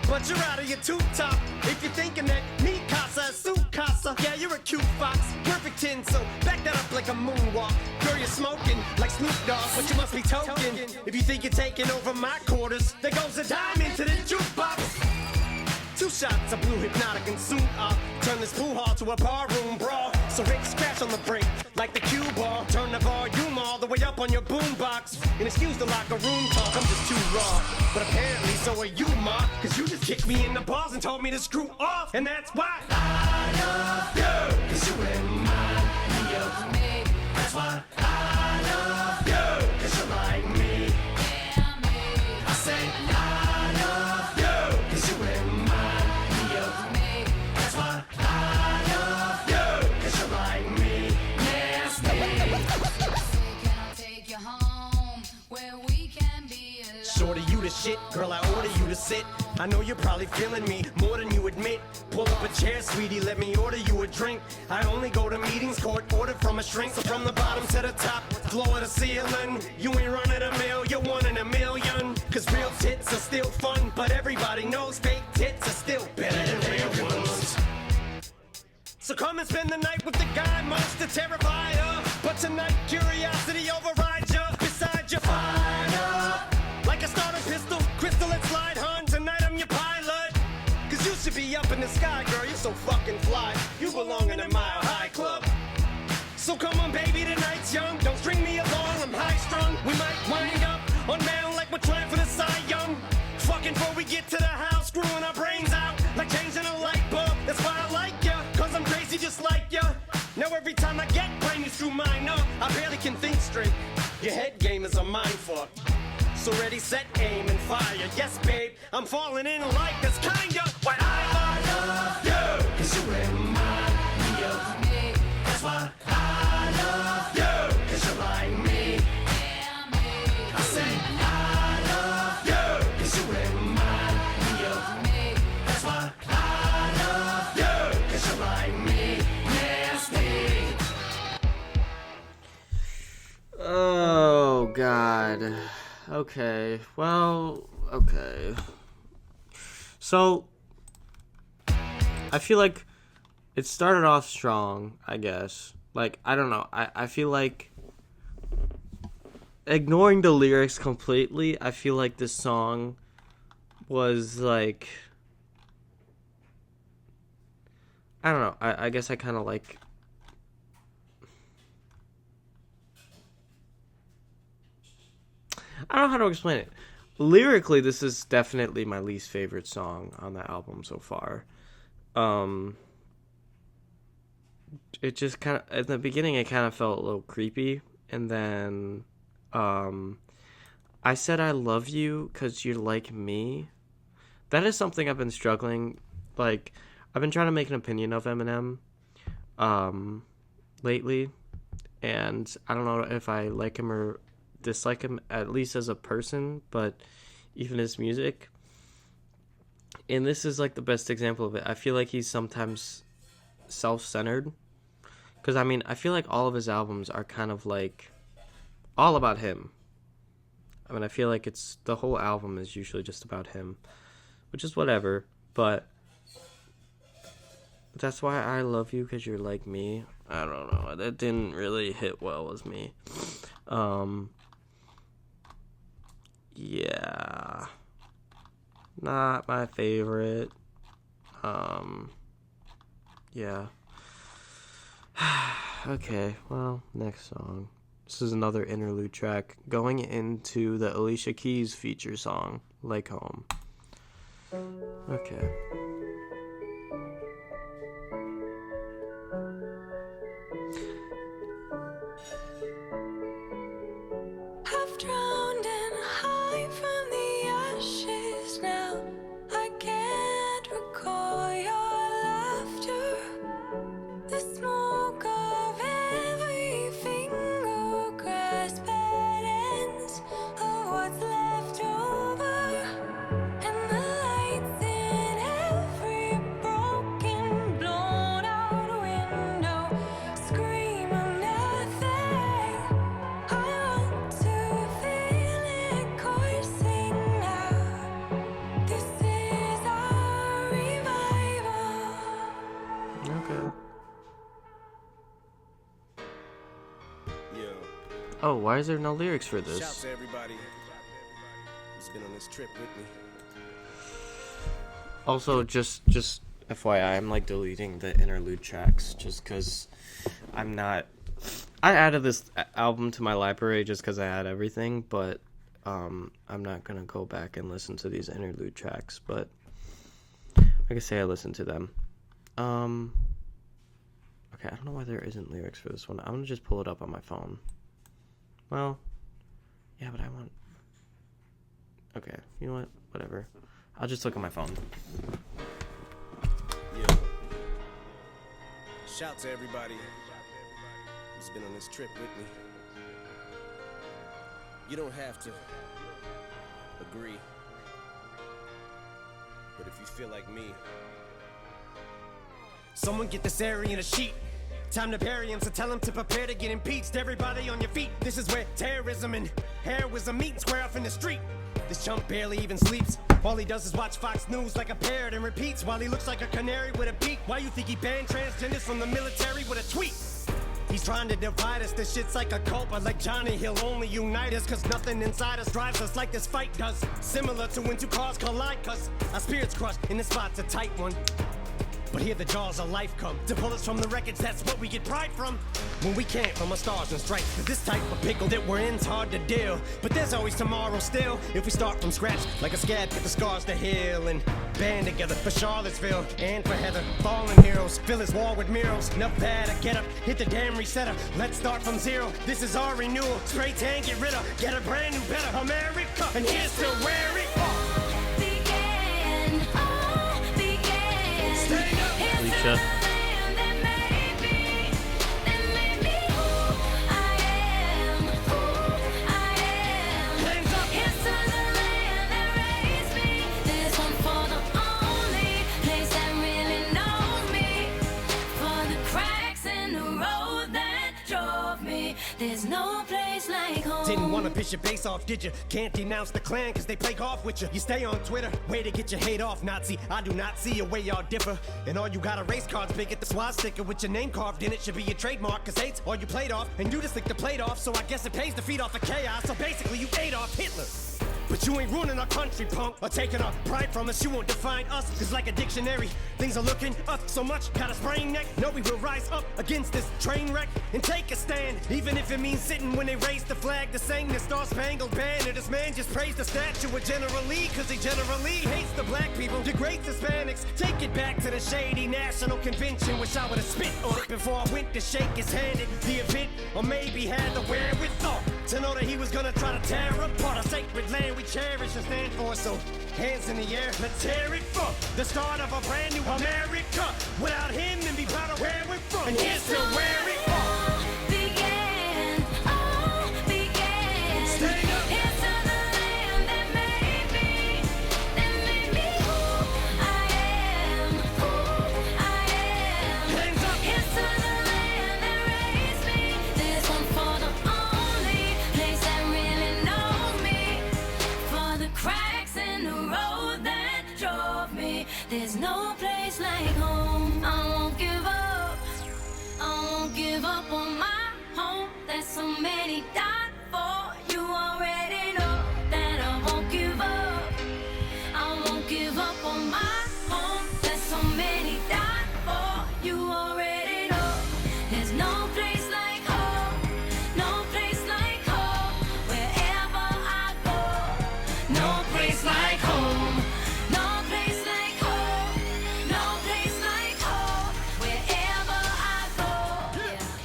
But you're out of your tube top. If you're thinking that me casa is su casa, yeah, you're a cute fox. Perfect 10, so back that up like a moonwalk. Girl, you're smoking like Snoop Dogg, but you must be token. If you think you're taking over my quarters, there goes a dime into the jukebox. 2 shots of blue hypnotic and soon I'll turn this pool hall to a barroom brawl. So Rick scratch on the brink like the cue ball. Turn the volume all the way up on your boombox. And excuse the locker room talk, I'm just too raw. But apparently so are you, ma. Cause you just kicked me in the balls and told me to screw off. And that's why I love you, cause you remind me of me. That's why I love you, cause you're like me. I say I love you, cause you remind me. Shorty, you the shit, girl, I order you to sit. I know you're probably feeling me more than you admit. Pull up a chair, sweetie, let me order you a drink. I only go to meetings, court ordered from a shrink. So from the bottom to the top, floor to ceiling. You ain't running a mill, you're 1 in a million. Cause real tits are still fun, but everybody knows fake tits are still better than real ones. So come and spend the night with the guy most to terrify her. But tonight, curiosity overrides you. Beside you, fire like a starter pistol, crystal and slide, hun. Tonight I'm your pilot. Cause you should be up in the sky, girl, you're so fucking fly. You belong in a Mile High Club. So come on, baby, tonight's young. Don't string me along, I'm high strung. We might wind up on down like we're trying for the Cy Young. Fucking before we get to the house, screwing our brains out like changing a light bulb. That's why I like ya, cause I'm crazy just like ya. Now every time I get brain, you screw mine up. I barely can think straight. Your head game is a mind fuck. So ready, set, aim, and fire. Yes, babe, I'm falling in like this kinda. Why I love you, cause you remind me of me. That's why I love you, cause you're like me. I say I love you, cause you remind me of me. That's why I love you, cause you're like me. Nasty. Oh, God. Okay, well, okay. So, I feel like it started off strong, I guess. Like, I don't know. I feel like, ignoring the lyrics completely, I feel like this song was like, I don't know. I guess I kind of like, I don't know how to explain it. Lyrically, this is definitely my least favorite song on the album so far. It just kind of, at the beginning, it kind of felt a little creepy. And then, I said I love you because you're like me. That is something I've been struggling. Like, I've been trying to make an opinion of Eminem, lately. And I don't know if I like him or dislike him, at least as a person, but even his music. And this is like the best example of it. I feel like he's sometimes self-centered, because I mean, I feel like all of his albums are kind of like all about him. I mean, I feel like it's, the whole album is usually just about him, which is whatever, but that's why I love you because you're like me. I don't know, that didn't really hit well with me. Yeah. not my favorite. Yeah. Okay, well, next song. This is another interlude track going into the Alicia Keys feature song, Lake Home. Okay. I've drowned and high from the ashes now. I can't recall your laughter. The smoke of every finger grasp at ends of what's left over. And the lights in every broken, blown out window scream of nothing. I want to feel it coursing now. This is our revival. Okay. Yo, Oh, why is there no lyrics for shout this? to everybody who's been on this trip with me. Also, just FYI, I'm like deleting the interlude tracks just because I'm not. I added this album to my library just because I had everything, but I'm not gonna go back and listen to these interlude tracks. But like I say, I listened to them. Okay, I don't know why there isn't lyrics for this one. I'm gonna just pull it up on my phone. Well, yeah, but I want. Okay, you know what? Whatever. I'll just look at my phone. Yo, shout to everybody who's been on this trip with me. You don't have to agree, but if you feel like me, someone get this Aryan a sheet. Time to bury him, so tell him to prepare to get impeached. Everybody on your feet. This is where terrorism and heroism meet, square off in the street. This chump barely even sleeps. All he does is watch Fox News like a parrot and repeats while he looks like a canary with a beak. Why you think he banned transgenders from the military with a tweet? He's trying to divide us, this shit's like a cult, but like Johnny, he'll only unite us, cause nothing inside us drives us like this fight does. Similar to when two cars collide, cause our spirits crushed, and this spot's a tight one. But here the jaws of life come to pull us from the wreckage, that's what we get pride from. When we can't from our stars and stripes, but this type of pickle that we're in's hard to deal. But there's always tomorrow still, if we start from scratch, like a scab, get the scars to heal. And band together for Charlottesville and for Heather. Fallen heroes, fill his wall with murals. Enough bad to get up, hit the damn resetter. Let's start from zero, this is our renewal. Spray tan, get rid of, get a brand new better America. And here's to where it all began. Stand up. Alicia. Hands up. There's no place like home. Didn't wanna piss your face off, did you? Can't denounce the clan cause they play golf with you. You stay on Twitter, way to get your hate off, Nazi. I do not see a way y'all differ. And all you got are race cards big at the swastika with your name carved in it should be your trademark. Cause hate's all you played off, and you just licked the plate off. So I guess it pays to feed off of chaos. So basically you ate off Hitler. But you ain't ruining our country, punk, or taking our pride from us. You won't define us, cause like a dictionary, things are looking up so much, got a sprained neck. No, we will rise up against this train wreck and take a stand, even if it means sitting when they raise the flag to sing the Star-Spangled Banner. This man just praised the statue of General Lee, cause he generally hates the black people, degrades Hispanics. Take it back to the shady National Convention. Wish I would've spit on it before I went to shake his hand at the event, or maybe had the wherewithal to know that he was gonna try to tear apart a sacred land we cherish and stand for. So hands in the air, let's tear it from the start of a brand new America. Without him and be proud of where we're from. And here's to where it all began. All began. Stand up. Here's to the land that made me who I am, who I am. Hands up. Here's to the land that raised me. This one for the only place that really knows me. For the cracks in the road that drove me. There's no place like home. I won't give up. I won't give up on my home that so many died for. You already know that I won't give up. I won't give No place like home. No place like home. No place like home. Wherever I go,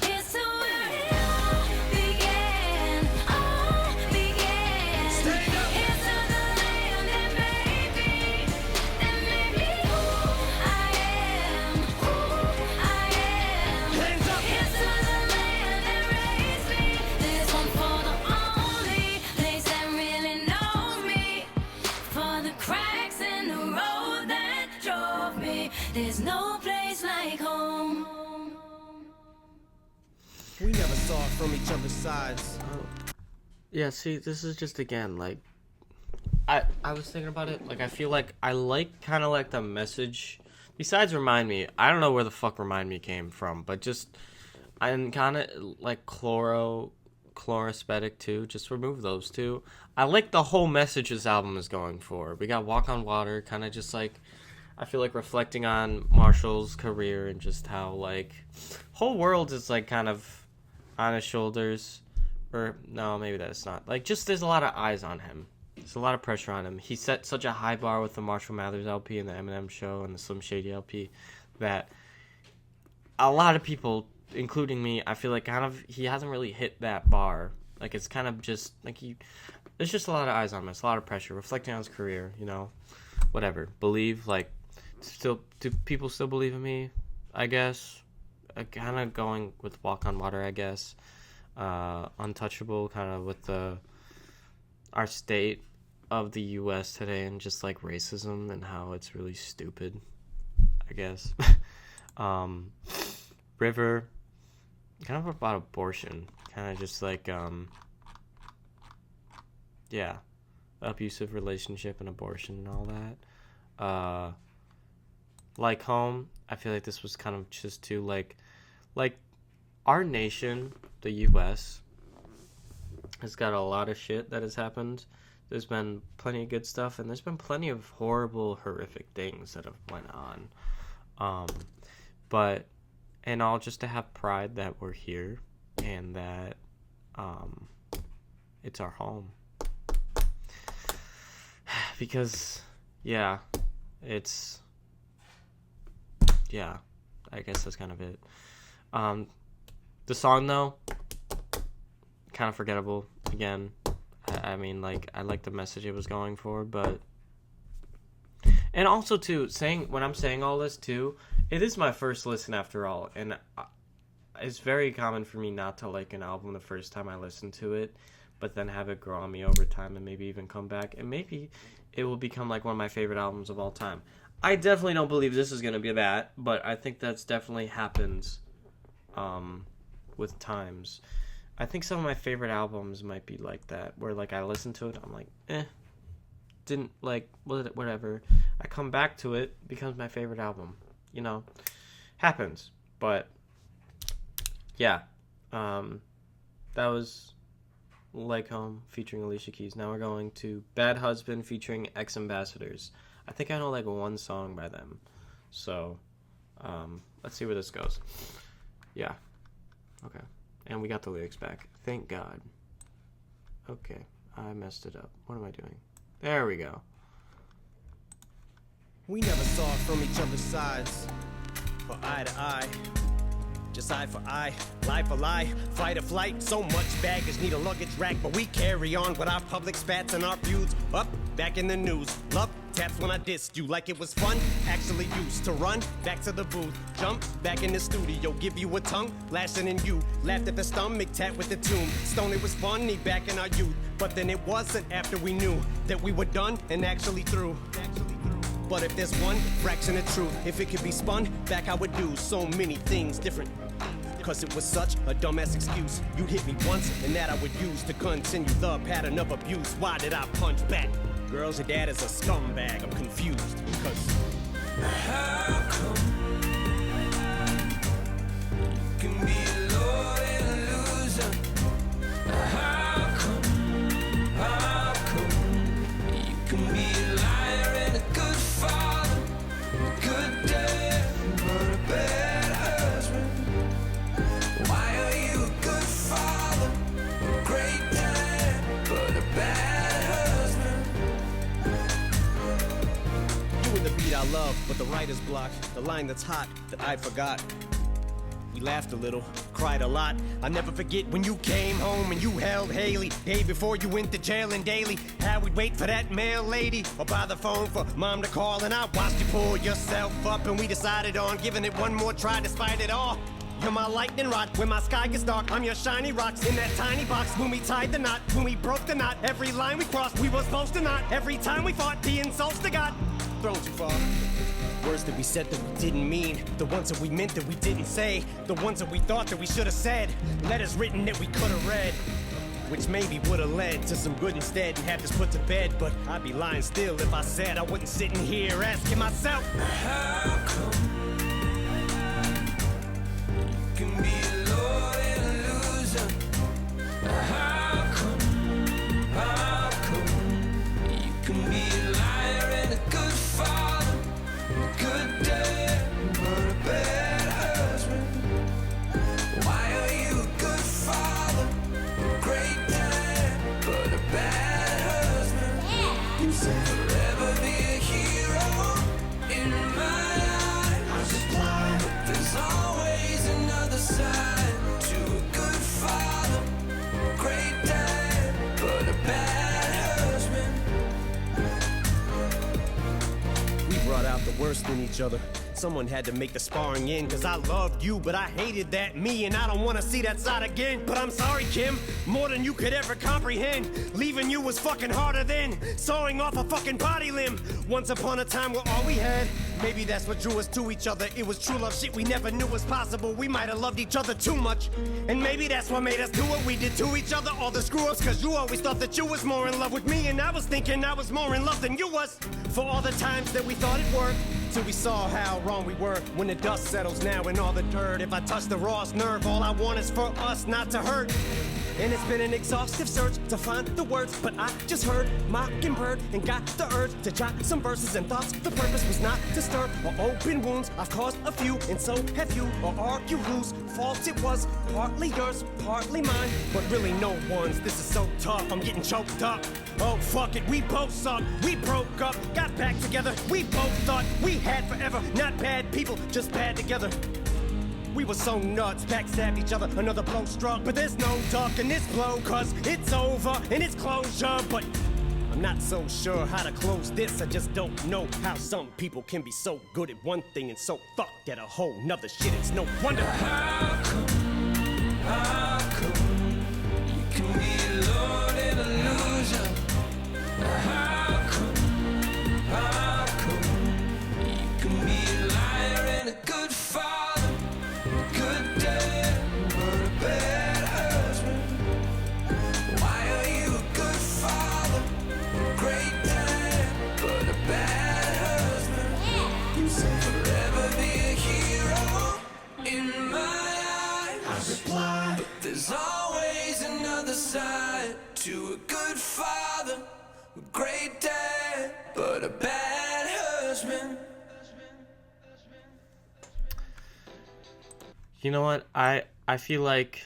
it's where it all began. All began. It's to the land that made me who I am. Who I am. It's to the land that raised me. This one for the only place that really knows me. For the cracks in the road that drove me. There's no place like home. We never saw it from each other's sides. Yeah, see, this is just again like I was thinking about it. Like I feel like I like kind of like the message. Besides Remind Me, I don't know where the fuck Remind Me came from, but just and kind of like Chlorosthetic too. Just remove those two. I like the whole message this album is going for. We got Walk on Water, kind of just like I feel like reflecting on Marshall's career and just how like whole world is like kind of on his shoulders. Or no, maybe that's not. Like just there's a lot of eyes on him. There's a lot of pressure on him. He set such a high bar with the Marshall Mathers LP and the Eminem Show and the Slim Shady LP that a lot of people, including me, I feel like kind of he hasn't really hit that bar. Like it's kind of just like there's just a lot of eyes on him. It's a lot of pressure reflecting on his career. You know, whatever. Believe like still do people still believe in me? I guess. Kind of going with Walk on Water. I guess. Untouchable, kind of with our state of the U.S. today and just like racism and how it's really stupid. I guess. River, kind of about abortion, kind of just like yeah, abusive relationship and abortion and all that. Like Home, I feel like this was kind of just too like our nation, the U.S., has got a lot of shit that has happened. There's been plenty of good stuff, and there's been plenty of horrible, horrific things that have went on. But and all just to have pride that we're here and that it's our home. Because I guess that's kind of it. The song though, kind of forgettable again. I mean, like I like the message it was going for, but and also too when I'm saying all this too, it is my first listen after all, and it's very common for me not to like an album the first time I listen to it, but then have it grow on me over time and maybe even come back, and maybe it will become like one of my favorite albums of all time. I definitely don't believe this is gonna be that, but I think that's definitely happens with times. I think some of my favorite albums might be like that, where like I listen to it, I'm like, didn't like whatever. I come back to it, becomes my favorite album. You know, happens. But yeah, that was Like Home featuring Alicia Keys. Now we're going to Bad Husband featuring Ex Ambassadors. I think I know like one song by them. So let's see where this goes. Yeah. Okay. And we got the lyrics back. Thank God. Okay. I messed it up. What am I doing? There we go. We never saw it from each other's sides. For eye to eye. Just eye for eye, lie for lie, fight or flight. So much baggage, need a luggage rack, but we carry on with our public spats and our feuds. Up, back in the news, love taps when I dissed you like it was fun. Actually used to run back to the booth, jump back in the studio, give you a tongue lashing in you. Laughed at the stomach, tap with the tune. Stone, it was funny back in our youth, but then it wasn't after we knew that we were done and actually through. But if there's one fraction of truth, if it could be spun back, I would do so many things different. Cause it was such a dumbass excuse. You'd hit me once, and that I would use to continue the pattern of abuse. Why did I punch back? Girls, your dad is a scumbag. I'm confused. Cause How come you can be a lord and a loser? How come you can be a liar and a good father, a good dad, but a bad husband? Why are you a good father, a great dad, but a bad husband? I love, but the writer's block, the line that's hot that I forgot. We laughed a little, cried a lot. I'll never forget when you came home and you held Haley. Day before you went to jail and daily. How we'd wait for that mail lady or by the phone for mom to call. And I watched you pull yourself up and we decided on giving it one more try despite it all. You're my lightning rod, when my sky gets dark, I'm your shiny rocks in that tiny box. When we tied the knot, when we broke the knot, every line we crossed, we were supposed to not. Every time we fought, the insults to God, thrown too far. Words that we said that we didn't mean, the ones that we meant that we didn't say, the ones that we thought that we should have said, letters written that we could have read, which maybe would have led to some good instead and had this put to bed. But I'd be lying still if I said I wasn't sitting here asking myself, How come you can be a lord and a loser? How come you can be a liar and a good father? Good dad, but a bad husband. Why are you a good father? Great dad, but a bad husband. You said forever be a hero in my eyes. But there's always another side to a good father. Great dad, but a bad husband. we brought out the worst in each other. Someone had to make the sparring end, cause I loved you, but I hated that me, and I don't wanna see that side again. But I'm sorry, Kim, more than you could ever comprehend. Leaving you was fucking harder than sawing off a fucking body limb. Once upon a time we're all we had. Maybe that's what drew us to each other. It was true love shit we never knew was possible. We might have loved each other too much, and maybe that's what made us do what we did to each other. All the screw-ups, cause you always thought that you was more in love with me, and I was thinking I was more in love than you was. For all the times that we thought it worked, till we saw how wrong we were. When the dust settles now in all the dirt, if I touch the rawest nerve, all I want is for us not to hurt. And it's been an exhaustive search to find the words, but I just heard Mockingbird and got the urge to jot some verses and thoughts. The purpose was not to stir or open wounds. I've caused a few, and so have you. Or argue whose fault it was. Partly yours, partly mine, but really no one's. This is so tough, I'm getting choked up. Oh fuck it, we both suck. We broke up, got back together. We both thought we had forever. Not bad people, just bad together. We were so nuts, backstabbed each other, another blow struck. But there's no ducking this blow, cause it's over and it's closure. But I'm not so sure how to close this. I just don't know how some people can be so good at one thing and so fucked at a whole nother shit. It's no wonder. How come you can be a lord and a loser? How come you can be a liar and a good father? Good dad, but a bad husband. Why are you a good father? Great dad, but a bad husband. You said forever be a hero in my eyes. I replied, but there's always another side to a good father. A great dad, but a bad husband. You know what? I feel like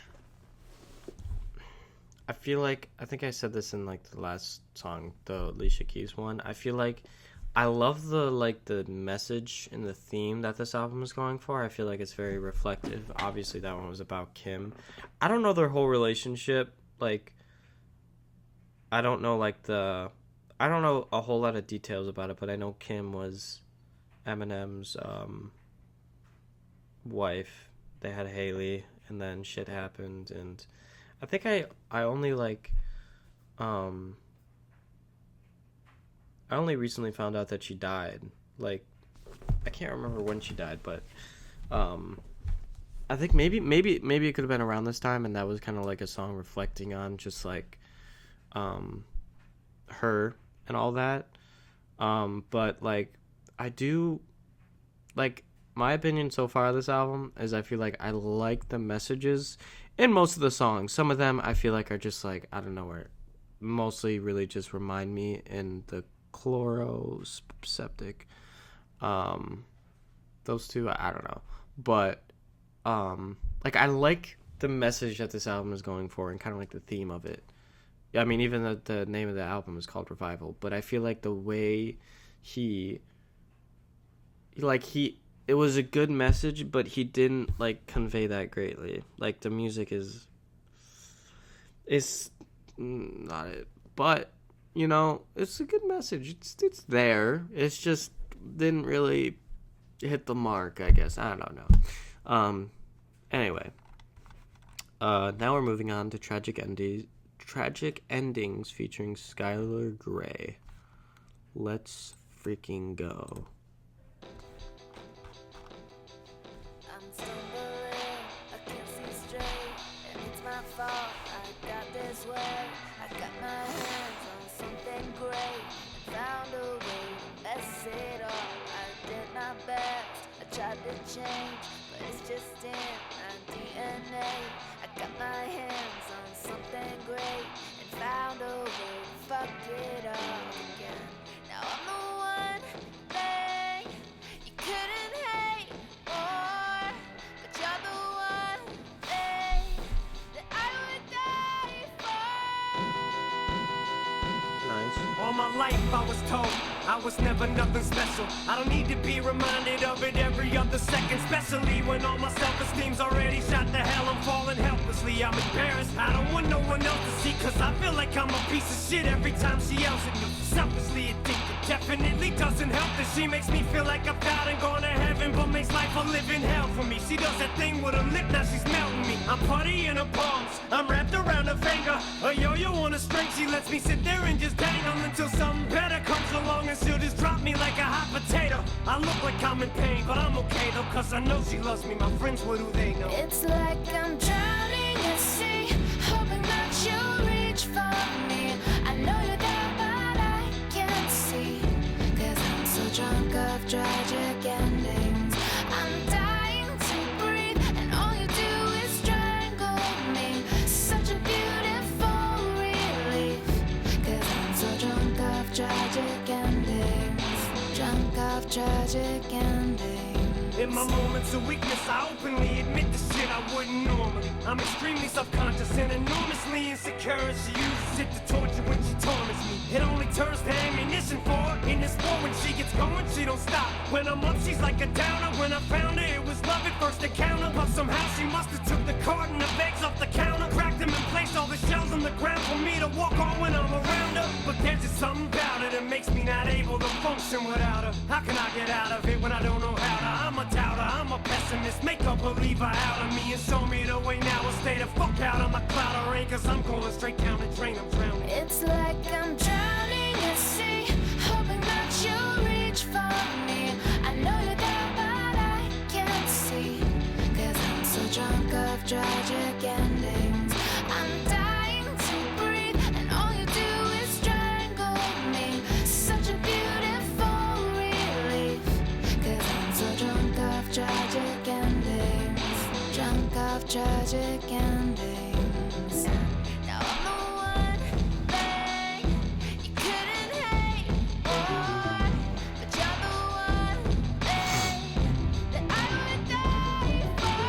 I think I said this in like the last song, the Alicia Keys one. I feel like I love the message and the theme that this album is going for. I feel like it's very reflective. Obviously that one was about Kim. I don't know their whole relationship. Like I don't know a whole lot of details about it, but I know Kim was Eminem's wife. They had Haley, and then shit happened, and I think I only recently found out that she died. Like, I can't remember when she died, but I think maybe it could have been around this time, and that was kind of like a song reflecting on just like her and all that. But like I do like. My opinion so far of this album is I feel like I like the messages in most of the songs. Some of them I feel like are just like, I don't know, where mostly really just remind me in the chloroseptic. Those two, I don't know. But like I like the message that this album is going for and kind of like the theme of it. I mean, even the name of the album is called Revival, but I feel like the way he it was a good message, but he didn't like convey that greatly. Like the music is not it, but you know, it's a good message. It's there. It's just didn't really hit the mark, I guess. I don't know. Anyway, now we're moving on to tragic endings featuring Skylar Grey. Let's freaking go. I'm stumbling, I can't see straight, and it's my fault. I got this way. I got my hands on something great and found a way to mess it up. I did my best, I tried to change, but it's just in my DNA. I got my hands on something great and found a way to fuck it up again. Now I'm the one thing you couldn't hate more, but you're the one thing that I would die for. Nice. All my life I was told I was never nothing special. I don't need to be reminded of it every other second, especially when all my self-esteem's already shot to hell. I'm falling helplessly, I'm embarrassed. I don't want no one else to see, cause I feel like I'm a piece of shit every time she yells at me. Selfishly addicted, definitely doesn't help that she makes me feel like I've died and gone to heaven, but makes life a living hell for me. She does that thing with her lip, now she's melting me. I'm putty in her palms, I'm wrapped around her finger. A yo-yo on a string, she lets me sit there and just dangle until something better comes along and she'll just drop me like a hot potato. I look like I'm in pain, but I'm okay though, cause I know she loves me. My friends, what do they know? It's like I'm drowning at sea, hoping that you'll reach for me. I know you're there, but I can't see, cause I'm so drunk of tragic endings. I'm dying to breathe, and all you do is strangle me. Such a beautiful relief, cause I'm so drunk of tragic endings. Drunk of tragic endings. In my moments of weakness, I openly admit the shit I wouldn't normally. I'm extremely subconscious and enormously insecure, and she uses it to torture when she torments me. It only turns to ammunition for her in this war. When she gets going, she don't stop. When I'm up, she's like a downer. When I found her, it was love at first encounter, but somehow she must have took the carton of eggs off the counter, cracked them and placed all the shells on the ground for me to walk on when I'm around her. But there's just something about her that makes me not able to function without her. How can I get out of it when I don't know how to? I'm a doubter, I'm a pessimist, make a believer out of me and show me the way now. I'll stay the fuck out of my cloud of rain, cause I'm going straight down the drain, I'm drowning. It's like I'm drowning at sea, hoping that you'll reach for me. I know you're there, but I can't see, cause I'm so drunk of tragic endings. I'm dying to breathe, and all you do is strangle me. Such a beautiful relief, cause I'm so drunk of tragic endings. Drunk of tragic endings. Now I'm the one thing you couldn't hate more, but you're the one thing that I would die for.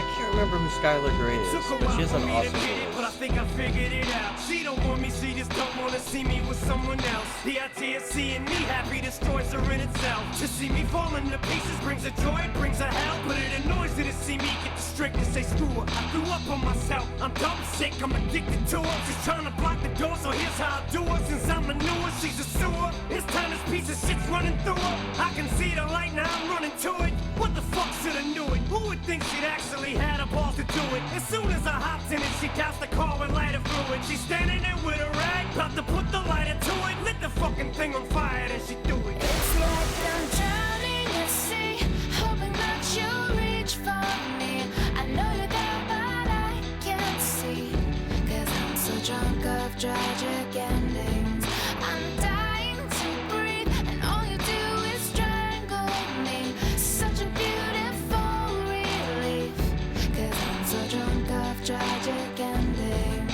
I can't remember who Skylar Grey is, Took a but while she has for an me to awesome get it, but I voice. think I figured it out. She don't want me, she just don't wanna see me with someone else. The idea of seeing me happy destroys her in itself. To see me falling to pieces brings her joy, it brings her hell, but it annoys her to see me get distracted and say screw her. I threw up on myself, I'm dumb sick, I'm addicted to her. She's trying to block the door, so here's how I do her. Since I'm a newer, she's a sewer. It's time this piece of shit's running through her. I can see the light, now I'm running to it. What the fuck should've knew it? Who would think she'd actually had a balls to do it? As soon as I hopped in it, she doused the car with lighter fluid. She's standing there with a rag, about to put the lighter to it. Lit the fucking thing on fire, then she do it. It's like I'm drowning at sea, hoping that you'll reach for me. I know you're there, but I can't see, cause I'm so drunk of tragic endings. I'm dying to breathe, and all you do is strangle me. Such a beautiful relief, cause I'm so drunk of tragic endings.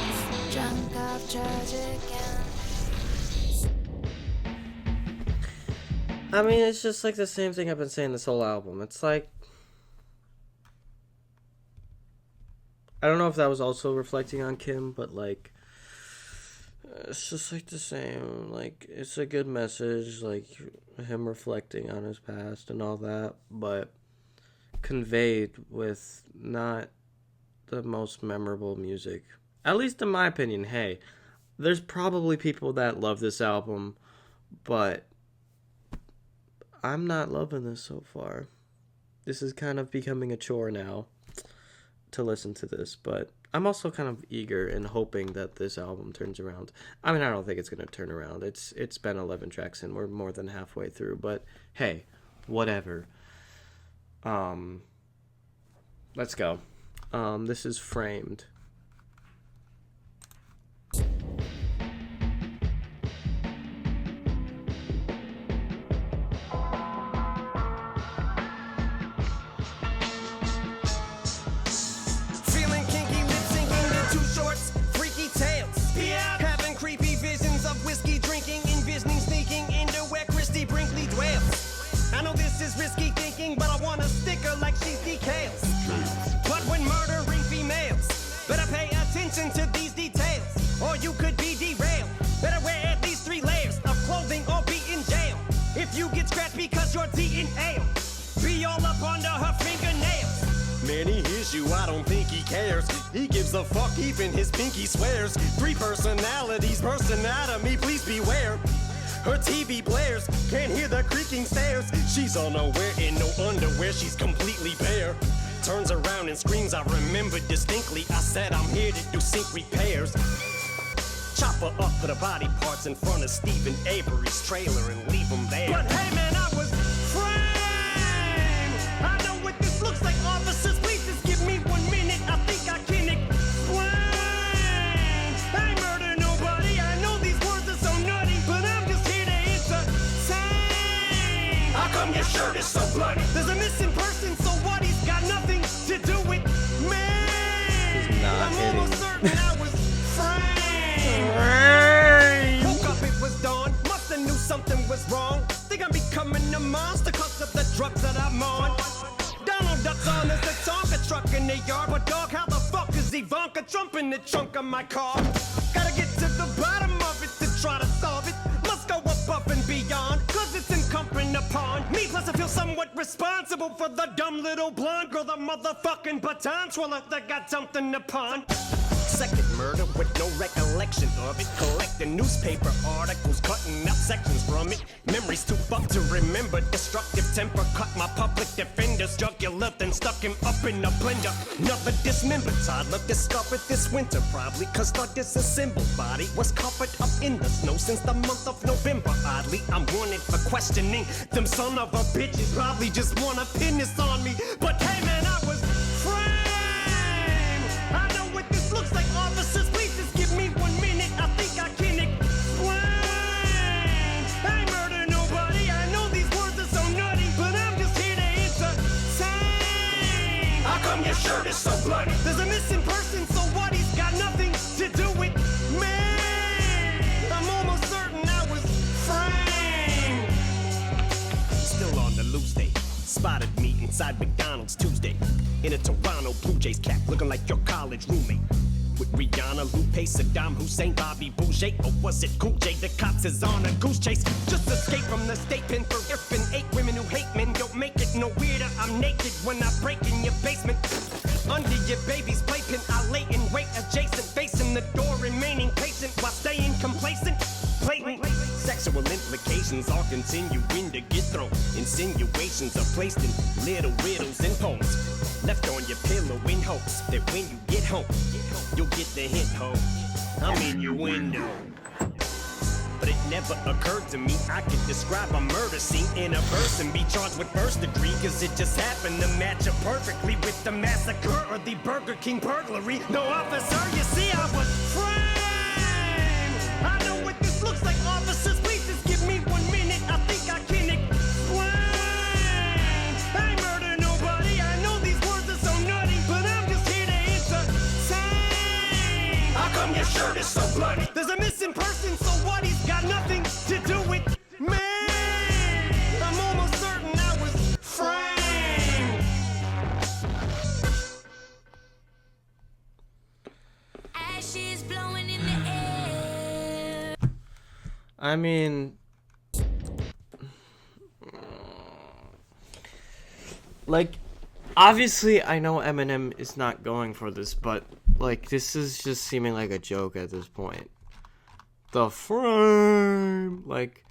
Drunk of tragic endings. I mean, it's just like the same thing I've been saying this whole album. It's like, I don't know if that was also reflecting on Kim, but like, It's just like the same. Like, it's a good message, like him reflecting on his past and all that, but conveyed with not the most memorable music. At least in my opinion. Hey, there's probably people that love this album, but I'm not loving this so far. This is kind of becoming a chore now to listen to this, but I'm also kind of eager and hoping that this album turns around. I mean, I don't think it's going to turn around. It's been 11 tracks and we're more than halfway through, but hey, whatever. Let's go. This is Framed. Feeling kinky, lip syncing to Too Short's freaky tales. Yeah. Having creepy visions of whiskey drinking, envisioning sneaking into where Christy Brinkley dwells. I know this is risky thinking, but I want a sticker like she's decals. But when murdering females, better pay attention to these details, or you could be derailed. Better wear at least 3 layers of clothing or be in jail. If you get scratched because you're DNA, be all up under her fingernails. Man, he hears you, I don't think he cares. He gives a fuck, even his pinky swears. 3 personalities, person out of me, please beware. Her TV blares, can't hear the creaking stairs. She's unaware in no underwear, she's completely bare. Turns around and screams, I remember distinctly. I said I'm here to do sink repairs. Chop her up, put her body parts in front of Stephen Avery's trailer and leave him there. But hey man, I was framed. I know what this looks like, officers, please just give me 1 minute. I think I can explain. I murder nobody, I know these words are so nutty, but I'm just here to entertain. How come your shirt is so bloody? There's a missing person, so what? He's got nothing to do with me. I'm almost certain I was framed. Woke up, it was dawn. Musta knew something was wrong. Think I'm becoming a monster cause of the drugs that I'm on. Donald Duck's on as the Tonka truck in the yard. But dog, how the fuck is Ivanka Trump in the trunk of my car? Gotta get to the bottom of it to try to solve it. Must go above and beyond, cause it's incumbent upon me. Plus I feel somewhat responsible for the dumb little blonde girl, the motherfucking baton twirler that got something upon. Second murder with no recollection of it. Collecting newspaper articles, cutting out sections from it. Memories too fucked to remember. Destructive temper cut my public defender's jugular, then stuck him up in a blender. Another dismembered toddler discovered this winter, probably cause the disassembled body was covered up in the snow since the month of November. Oddly, I'm wanted for questioning. Them son of a bitches probably just wanna pin this on me. But hey man, I was framed. I know what this looks like, officers, please just give me 1 minute. I think I can explain. I murder nobody, I know these words are so nutty, but I'm just here to entertain. How come your shirt is so bloody? There's a missing person, so what? He's got nothing to do with me. I'm almost certain I was framed. Still on the loose day. Spotted me inside McDonald's Tuesday in a Toronto Blue Jays cap, looking like your college roommate. With Rihanna, Lupe, Saddam Hussein, Bobby Boucher, or was it Cool J? The cops is on a goose chase. Just escape from the state pen for ifing 8 women who hate men. Don't make it no weirder. I'm naked when I break in your basement. Under your baby's playpen, I lay in wait adjacent, facing the door, remaining patient while staying complacent. Blatant sexual implications all continuing to get thrown. Insinuations are placed in little riddles and poems, left on your pillow in hopes that when you get home, you'll get the hint, ho. I'm in your window. But it never occurred to me I could describe a murder scene in a verse and be charged with first degree, cause it just happened to match up perfectly with the massacre or the Burger King burglary. No, officer, you see I was framed. I know what this looks like, officers, please just give me 1 minute. I think I can explain. I murder nobody, I know these words are so nutty, but I'm just here to entertain. How come your shirt is so bloody? There's a missing person, so what? He's got nothing to do with me. I'm almost certain I was framed. Ashes I mean, like, obviously, I know Eminem is not going for this, but, like, this is just seeming like a joke at this point. The frame, like,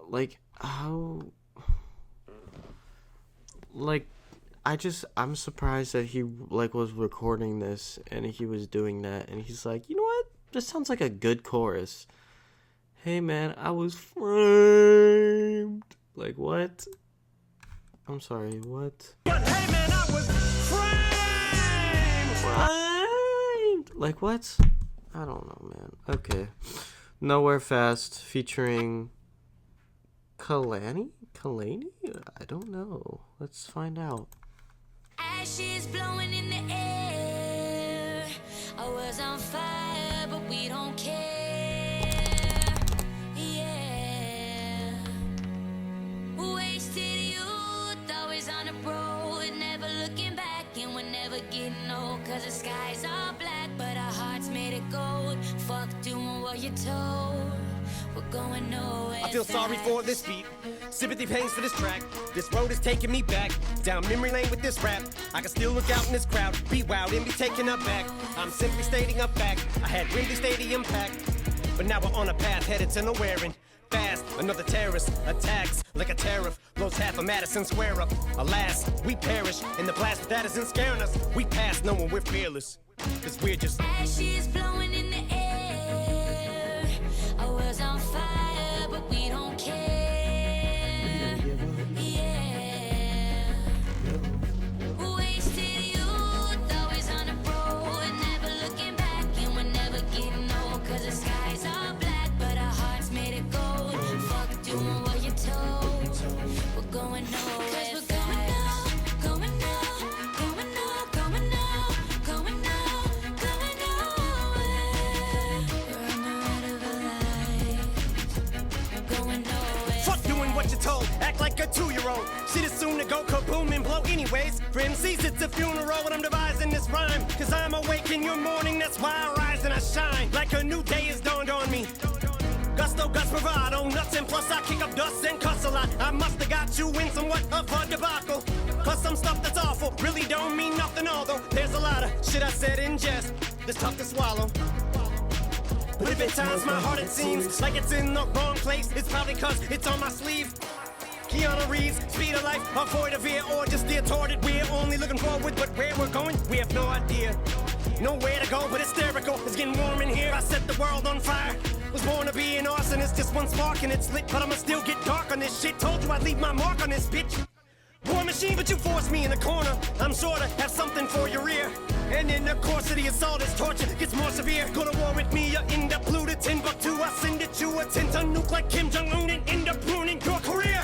like, how, like, I'm surprised that he, like, was recording this, and he was doing that, and he's like, you know what, this sounds like a good chorus. Hey, man, I was framed. Like, what? I'm sorry, what? But hey man, I was Framed! Like, what? I don't know, man. Okay. Nowhere Fast featuring Kalani? I don't know. Let's find out. Ashes blowing in the air. I was on fire, but we don't care. Yeah. Wasted youth, always on the road, never looking back, and we're never getting old. Cause the skies are black, but our hearts made it gold. Fuck doing what you're told. We're going nowhere. I feel sorry for this beat. Sympathy pains for this track. This road is taking me back down memory lane with this rap. I can still look out in this crowd, be wild and be taken aback. I'm simply stating a fact. I had Wembley Stadium packed, but now we're on a path headed to nowhere and fast. Another terrorist attacks like a tariff, blows half of Madison Square up. Alas, we perish in the blast, but that isn't scaring us. We pass knowing we're fearless, cause we're just ashes blowing in the air. I was on fire, but we don't care. Yeah. Wasted youth, always on the road, never looking back, and we're never getting old. Cause the skies are black, but our hearts made it gold. Fuck doing what you're told. We're going nowhere. Cause we're going now, going now, going now, going now, going now, going nowhere. We're on the ride of a life. Going nowhere. fuck doing what you're told. Act like a 2-year-old. Shit is soon to go kaboom and blow anyways. For MCs it's a funeral when I'm devising this rhyme. Cause I'm awake in your morning, that's why I rise and I shine. Like a new day has dawned on me. Gusto, Gus, bravado, nuts, and plus I kick up dust and cuss a lot. I must have got you in somewhat of a debacle. Plus some stuff that's awful, really don't mean nothing, although there's a lot of shit I said in jest that's tough to swallow. But if at times my heart it seems like it's in the wrong place, it's probably cause it's on my sleeve. Keanu Reeves, speed of life, avoid a veer or just steer toward it. We're only looking forward, but where we're going, we have no idea. Nowhere to go, but hysterical. It's getting warm in here. I set the world on fire. Was born to be an arsonist, just one spark and it's lit, but I'ma still get dark on this shit. Told you I'd leave my mark on this bitch. War machine, but you forced me in the corner. I'm sure to have something for your ear. And in the course of the assault, this torture gets more severe. Go to war with me, you end up blue to Timbuktu. I send it you a 10-ton nuke like Kim Jong-un and end up ruining your career.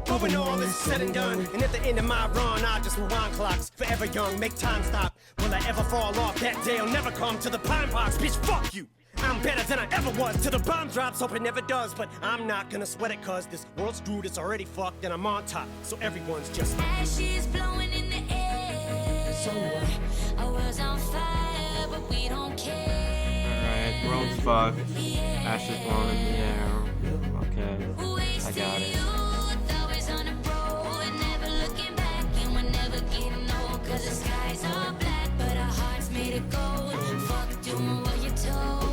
But when all is said and done, and at the end of my run, I just rewind clocks. Forever young, make time stop. Will I ever fall off? That day I'll never come to the pine box. Bitch, fuck you. I'm better than I ever was till the bomb drops. Hope it never does, but I'm not gonna sweat it cause this world's screwed, it's already fucked, and I'm on top. So everyone's just ashes blowing in the air. So what? I was on fire, but we don't care. Alright, world's fucked. Ashes blown in the air. Okay, I got it. Always on the road, never looking back, and we're never getting old. Cause the skies are black, but our hearts made it gold. Fuck doing what you're told.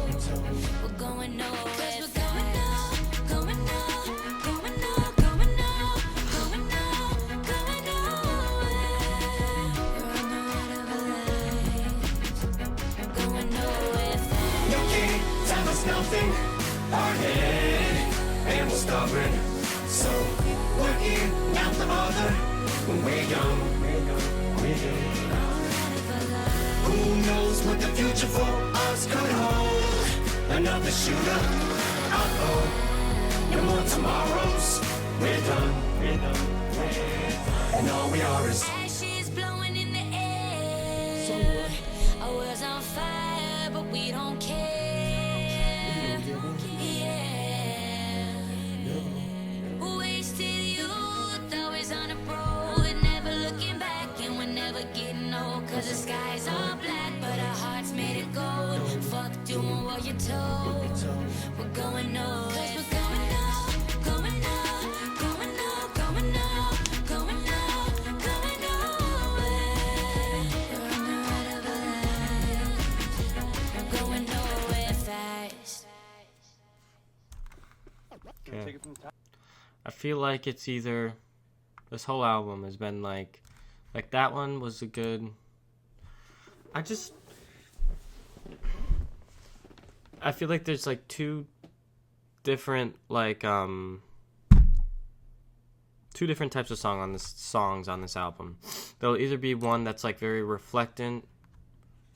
We're going nowhere. Cause we're going now, going now, going now, going now, going now, going nowhere. We're on the ride of a life. Going nowhere. you can't tell us nothing. Hard-headed and we're stubborn. So we're in, out the other. When we're young, who knows what the future for us could hold? Another shooter, uh-oh. No more tomorrows. We're done. And all we are is ashes blowing in the air. I was on fire, but we don't care. Yeah. Wasted youth, always on the road, never looking back, and we're never getting old. Cause the skies are black, but our hearts made it gold. doing what you're told. We're going nowhere. 'Cause we're going up, going up, going up, going up, going up, going nowhere. We're on the ride of a life. We're going nowhere fast. Okay. I feel like it's either this whole album has been like that one was a good. I feel like there's like two different types of songs on this album. There'll either be one that's like very reflecting,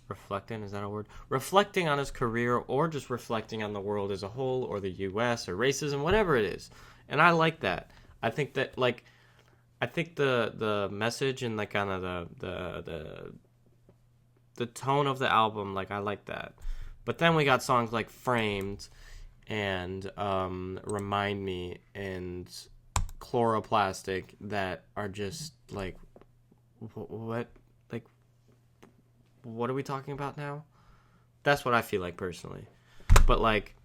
is that a word? Reflecting on his career, or just reflecting on the world as a whole, or the US, or racism, whatever it is. And I like that. I think that the message and like kind of the tone of the album, like I like that. But then we got songs like Framed and Remind Me and Chloroplastic that are just like, what are we talking about now? That's what I feel like personally. But like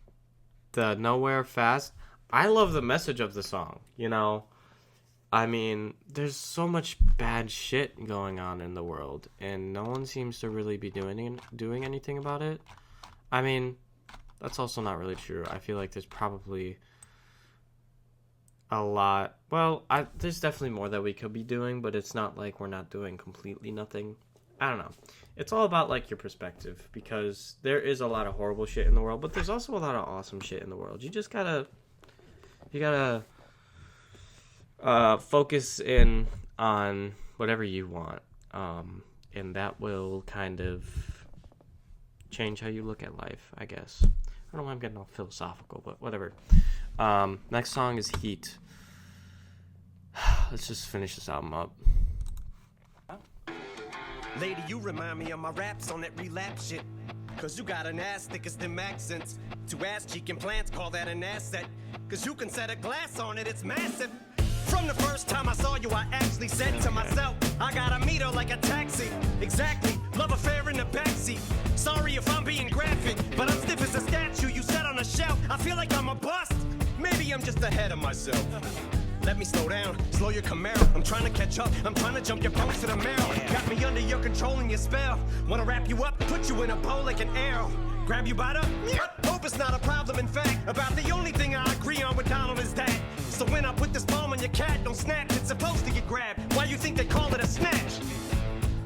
the Nowhere Fast, I love the message of the song, you know? I mean, there's so much bad shit going on in the world, and no one seems to really be doing anything about it. I mean, that's also not really true. I feel like there's probably a lot. Well, there's definitely more that we could be doing, but it's not like we're not doing completely nothing. I don't know. It's all about like your perspective, because there is a lot of horrible shit in the world, but there's also a lot of awesome shit in the world. You just gotta focus in on whatever you want, and that will kind of change how you look at life, I guess. I don't know why I'm getting all philosophical, but whatever. Next song is Heat. Let's just finish this album up. Lady, you remind me of my raps on that relapse shit. Cause you got an ass thick as them accents. Two ass cheek implants, call that an asset. Cause you can set a glass on it, it's massive. From the first time I saw you, I actually said to myself, I gotta meet her like a taxi. Exactly, love affair in the backseat. Sorry if I'm being graphic, but I'm stiff as a statue you set on a shelf. I feel like I'm a bust. Maybe I'm just ahead of myself. Let me slow down, slow your Camaro. I'm trying to catch up, I'm trying to jump your bones to the marrow. Got me under your control and your spell. Wanna wrap you up, put you in a bow like an arrow. Grab you by the hope it's not a problem, in fact. About the only thing I agree on with Donald is that. So when I put this palm on your cat, don't snap, it's supposed to get grabbed. Why you think they call it a snatch?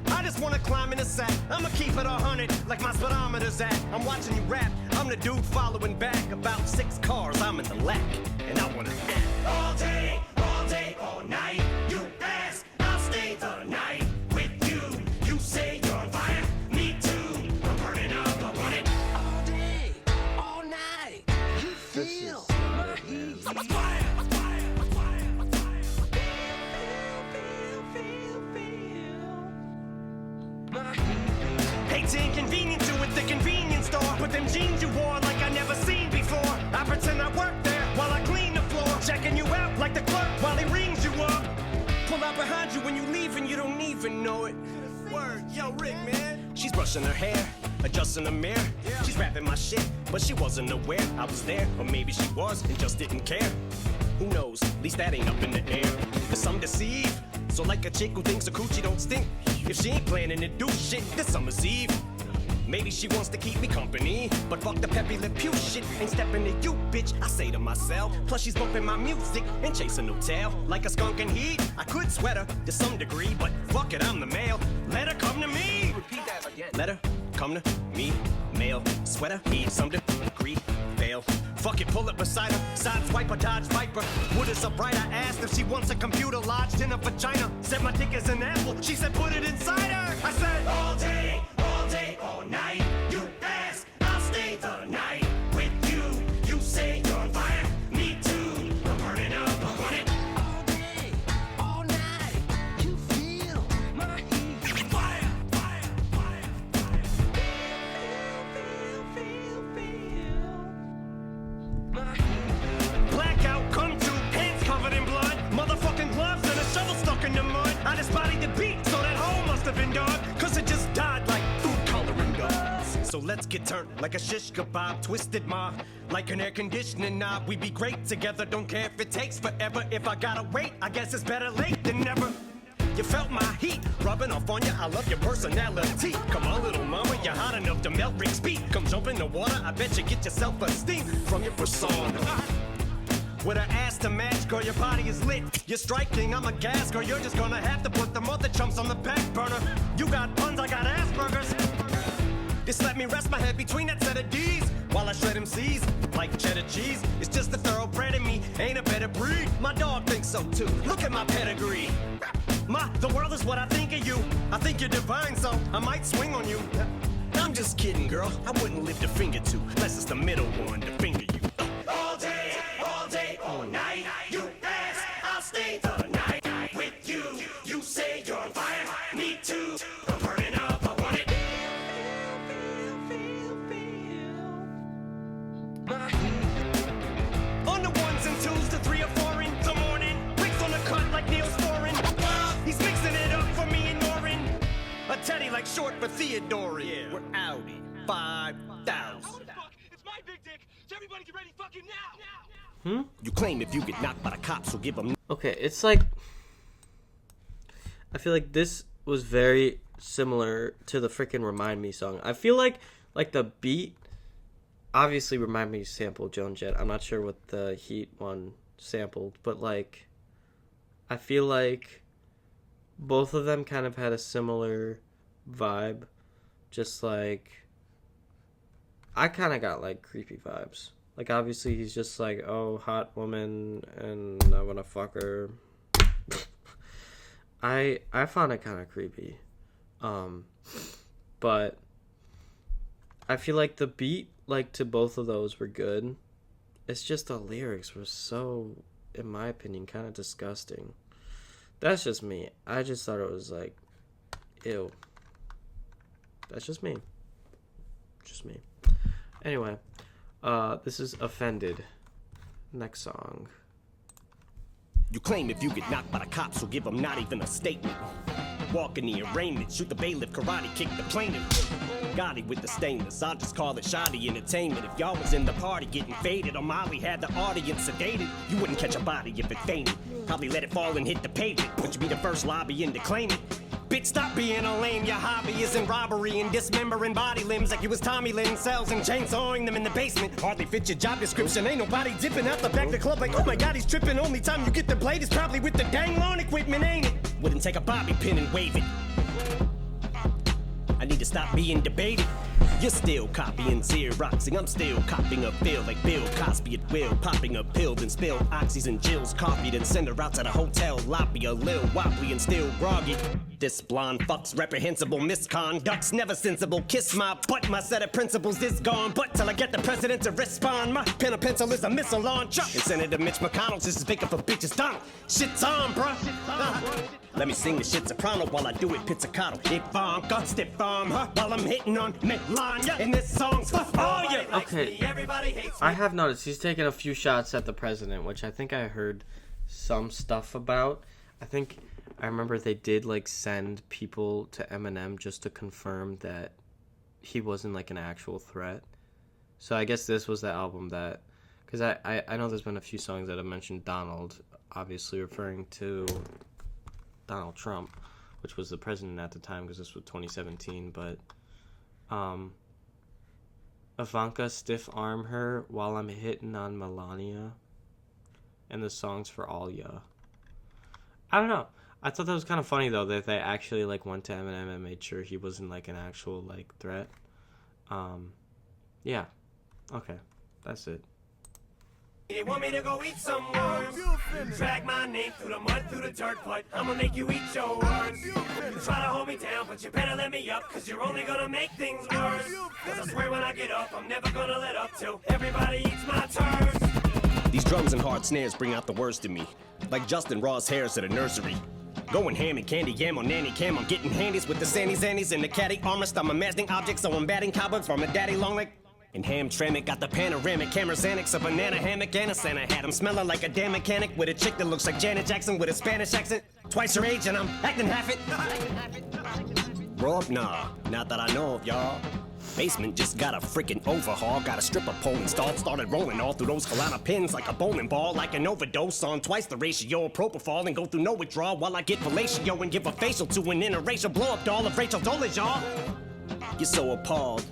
I just wanna climb in the sack. I'ma keep it 100 like my speedometer's at. I'm watching you rap, I'm the dude following back. About 6 cars, I'm in the lack. And I wanna all day, all night. You ask, I'll stay the night with you. You say you're on fire, me too. I'm burning up, I want it all day, all night. You feel my heat. Fire. Hate to inconvenience you with the convenience store, but them jeans you wore like I never seen before. I pretend I work there while I clean the floor, checking you out like the clerk while he rings you up. Pull out behind you when you leave and you don't even know it. Word, yo, Rick, man. She's brushing her hair, adjusting the mirror. She's rapping my shit, but she wasn't aware I was there, or maybe she was and just didn't care. Who knows? At least that ain't up in the air. Cause I'm deceived. So like a chick who thinks a coochie don't stink. If she ain't planning to do shit this summer's eve, maybe she wants to keep me company. But fuck the peppy lip pew shit, ain't stepping to you, bitch, I say to myself. Plus she's bumping my music and chasing no tail. Like a skunk in heat, I could sweat her to some degree, but fuck it, I'm the male. Let her come to me. Repeat that again. Let her come to me. Male, sweater, heat, some degree, fail. Fuck it, pull it beside her. Side swipe or dodge viper. Wood is up right, I asked if she wants a computer lodged in her vagina. Said my dick is an apple, she said put it inside her. I said all day, all night. You ask, I'll stay the night with you. You say you're on fire, me too. I'm burning up, I want it all day, all night. You feel my heat. Fire, fire, fire, fire. Feel my heat. Blackout, come to, hands covered in blood. Motherfucking gloves and a shovel stuck in the mud. I just bodied the beat, so that hole must have been dug. Cause it just died like food coloring does. So let's get turned like a shish kebab, twisted ma, like an air conditioning knob. We be great together, don't care if it takes forever. If I gotta wait, I guess it's better late than never. You felt my heat rubbing off on you. I love your personality. Come on, little mama, you're hot enough to melt Rick's beat. Come jump in the water, I bet you get your self-esteem from your persona. With an ass to match, girl, your body is lit. You're striking, I'm a gas, girl. You're just gonna have to put the mother chumps on the back burner. You got puns, I got Asperger's. Just let me rest my head between that set of D's while I shred MCs like cheddar cheese. It's just the thoroughbred in me, ain't a better breed. My dog thinks so too. Look at my pedigree. The world is what I think of you. I think you're divine, so I might swing on you. I'm just kidding, girl. I wouldn't lift a finger to, unless it's the middle one to finger you. All day, all night. You ask, I'll stay the night with you. You say you're on fire, me too. I'm burning up, I want it. On the ones and twos, the 3 or 4 in the morning. Bricks on the cut like Neil's foreign. He's mixing it up for me and Lauren. A teddy like short for Theodore. Yeah, we're Audi 5000. It's my big dick, so everybody get ready fucking now. You claim if you get knocked by the cops, we'll give them. Okay, it's like, I feel like this was very similar to the freaking Remind Me song. I feel like the beat obviously Remind Me sampled Joan Jett. I'm not sure what the Heat one sampled, but like I feel like both of them kind of had a similar vibe. Just like I kind of got like creepy vibes. Like obviously he's just like, oh, hot woman and I want to fuck her. I found it kind of creepy. But I feel like the beat like to both of those were good. It's just the lyrics were so, in my opinion, kind of disgusting. That's just me. I just thought it was like, ew. That's just me. Just me. Anyway, this is Offended. Next song. You claim if you get knocked by the cops, we'll give them not even a statement. Walk in the arraignment, shoot the bailiff, karate kick the plaintiff. Gotti with the stainless, I'll just call it shoddy entertainment. If y'all was in the party getting faded, or Molly had the audience sedated, you wouldn't catch a body if it fainted. Probably let it fall and hit the pavement, but you be the first lobbying to claim it. Bitch, stop being a lame. Your hobby isn't robbery and dismembering body limbs like you was Tommy Lynn cells and chainsawing them in the basement. Hardly fit your job description. Ain't nobody dipping out the back of the club like, oh my god, he's tripping. Only time you get the blade is probably with the dang lawn equipment, ain't it? Wouldn't take a bobby pin and wave it. I need to stop being debated. You're still copying Xeroxing. I'm still copying a bill like Bill Cosby at will. Popping a pill, then spill oxys and Jill's coffee, then send her out to the hotel lobby. A lil wobbly and still groggy. This blonde fuck's reprehensible misconduct's never sensible. Kiss my butt, my set of principles is gone. But till I get the president to respond, my pen and pencil is a missile launcher. And Senator Mitch McConnell's just vacant for bitches done. Shit's on, bruh. Let me sing the shit soprano while I do it pizzicato. Ivanka, stiff arm her while I'm hitting on Melania. And this song's for all you. Okay, I have noticed he's taken a few shots at the president, which I think I heard some stuff about. I remember they did like send people to Eminem just to confirm that he wasn't like an actual threat. So I guess this was the album that, because I know there's been a few songs that have mentioned Donald, obviously referring to Donald Trump, which was the president at the time, because this was 2017. But Ivanka, stiff arm her while I'm hitting on Melania, and the song's for all ya. I don't know. I thought that was kind of funny though that they actually like went to Eminem and made sure he wasn't like an actual like threat. Yeah. Okay. That's it. They want me to go eat some worms. Drag my name through the mud, through the dirt, but I'ma make you eat your words. Try to hold me down, but you better let me up, cause you're only gonna make things worse. Cause I swear when I get up, I'm never gonna let up till everybody eats my turds. These drums and hard snares bring out the worst in me, like Justin Raw's hairs at a nursery. Going ham and candy yam on nanny cam. I'm getting handies with the sandy zannies and the caddy armrest. I'm imagining objects, so I'm batting cobwebs from a daddy long leg. And Hamtramck got the panoramic camera Xanax, a banana hammock and a Santa hat. I'm smelling like a damn mechanic with a chick that looks like Janet Jackson with a Spanish accent. Twice her age and I'm acting half it. Grow up, nah, not that I know of, y'all. Basement just got a freaking overhaul. Got a stripper pole installed. Started rolling all through those Kalana pins like a bowling ball. Like an overdose on twice the ratio of propofol. And go through no withdrawal while I get fellatio and give a facial to an interracial blow up doll of Rachel Dolezal, y'all. You're so appalled.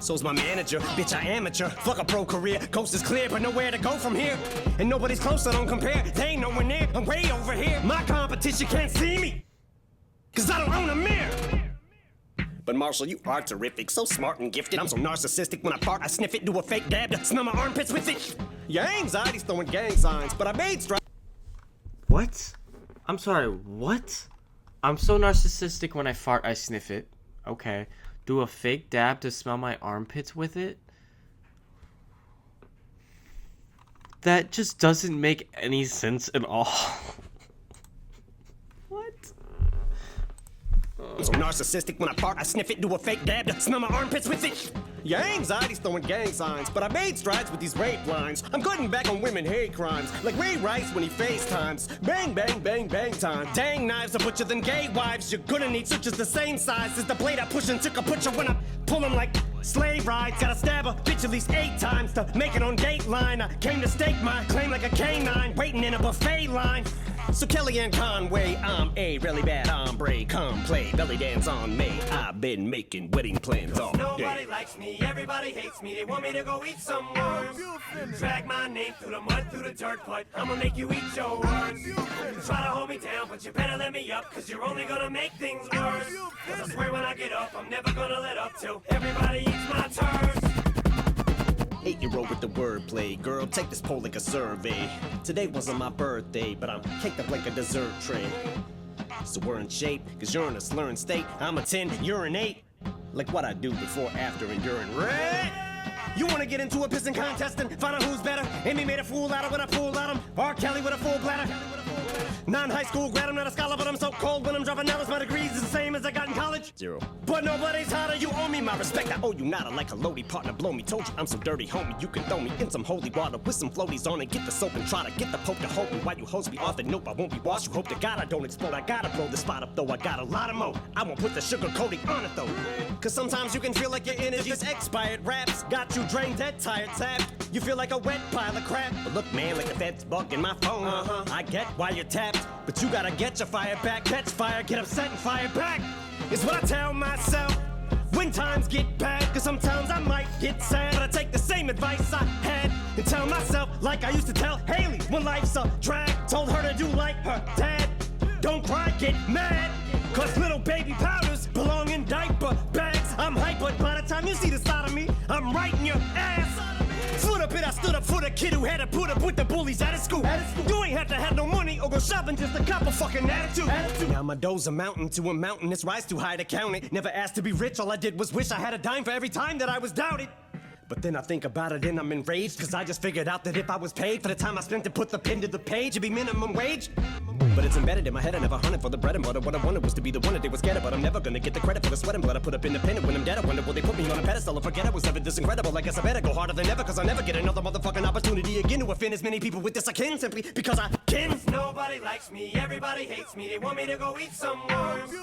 So's my manager, bitch, I amateur. Fuck a pro career, coast is clear, but nowhere to go from here. And nobody's close, I don't compare. They ain't nowhere near, I'm way over here. My competition can't see me, cause I don't own a mirror. But Marshall, you are terrific, so smart and gifted. I'm so narcissistic, when I fart, I sniff it, do a fake dab to smell my armpits with it. Your anxiety's throwing gang signs, but I made strides. What? I'm sorry, what? I'm so narcissistic when I fart, I sniff it. Okay. Do a fake dab to smell my armpits with it? That just doesn't make any sense at all. What? I'm so narcissistic, when I fart, I sniff it, do a fake dab to smell my armpits with it. Your anxiety's throwing gang signs, but I made strides with these rape lines. I'm cutting back on women hate crimes, like Ray Rice when he FaceTimes. Bang, bang, bang, bang time. Dang knives are butcher than gay wives. You're gonna need switches the same size as the blade I push and took a butcher when I pull 'em like slave rides. Gotta stab a bitch at least 8 times to make it on Dateline. I came to stake my claim like a canine, waiting in a buffet line. So Kellyanne Conway, I'm a really bad hombre. Come play belly dance on me. I've been making wedding plans all day. Nobody likes me, everybody hates me. They want me to go eat some worms. Drag my name through the mud, through the dirt, but I'ma make you eat your words. Try to hold me down, but you better let me up, cause you're only gonna make things worse. Cause I swear when I get up, I'm never gonna let up till everybody eats my turds. 8-year-old with the wordplay. Girl, take this poll like a survey. Today wasn't my birthday, but I'm caked up like a dessert tray. So we're in shape, cause you're in a slurring state. I'm a 10, you're an 8. Like what I do before, after, and during. Red! You wanna get into a pissing contest and find out who's better? Amy made a fool out of when I fooled out him. R. Kelly with a full bladder. Non-high school grad, I'm not a scholar, but I'm so cold when I'm dropping dollars. My degrees is the same as I got in college. 0. But nobody's hotter, you owe me my respect. I owe you nada like a loady partner, blow me. Told you I'm so dirty, homie, you can throw me in some holy water with some floaties on and get the soap and try to get the pope to hold me while you hose me off. And nope, I won't be washed. You hope to God I don't explode. I gotta blow the spot up though, I got a lot of mo. I won't put the sugar coating on it though. Cause sometimes you can feel like your energy's expired. Raps got you drained, dead, tired, tapped. You feel like a wet pile of crap. But look, man, like the Fed's bugging my phone. I get why you're tapped, but you gotta get your fire back. Catch fire, get upset and fire back. Is what I tell myself when times get bad. Cause sometimes I might get sad, but I take the same advice I had and tell myself like I used to tell Haley when life's a drag. Told her to do like her dad. Don't cry, get mad. Cause little baby powders belong in diaper bags. I'm hype, but by the time you see the side of me, I'm right in your ass. Foot up it, I stood up for the kid who had to put up with the bullies at his school. You ain't have to have no money or go shopping just to cop a fucking attitude. Now my dough's a mountain to a mountain, it's rise too high to count it. Never asked to be rich, all I did was wish I had a dime for every time that I was doubted. But then I think about it and I'm enraged, cause I just figured out that if I was paid for the time I spent to put the pen to the page, it'd be minimum wage. But it's embedded in my head, I never hunted for the bread and butter. What I wanted was to be the one that they was scared of, but I'm never gonna get the credit for the sweat and blood I put up independent. When I'm dead, I wonder will they put me on a pedestal or forget I was ever this incredible. I guess I better go harder than ever, cause I never get another motherfucking opportunity again to offend as many people with this I can, simply because I can. Nobody likes me, everybody hates me. They want me to go eat some worms.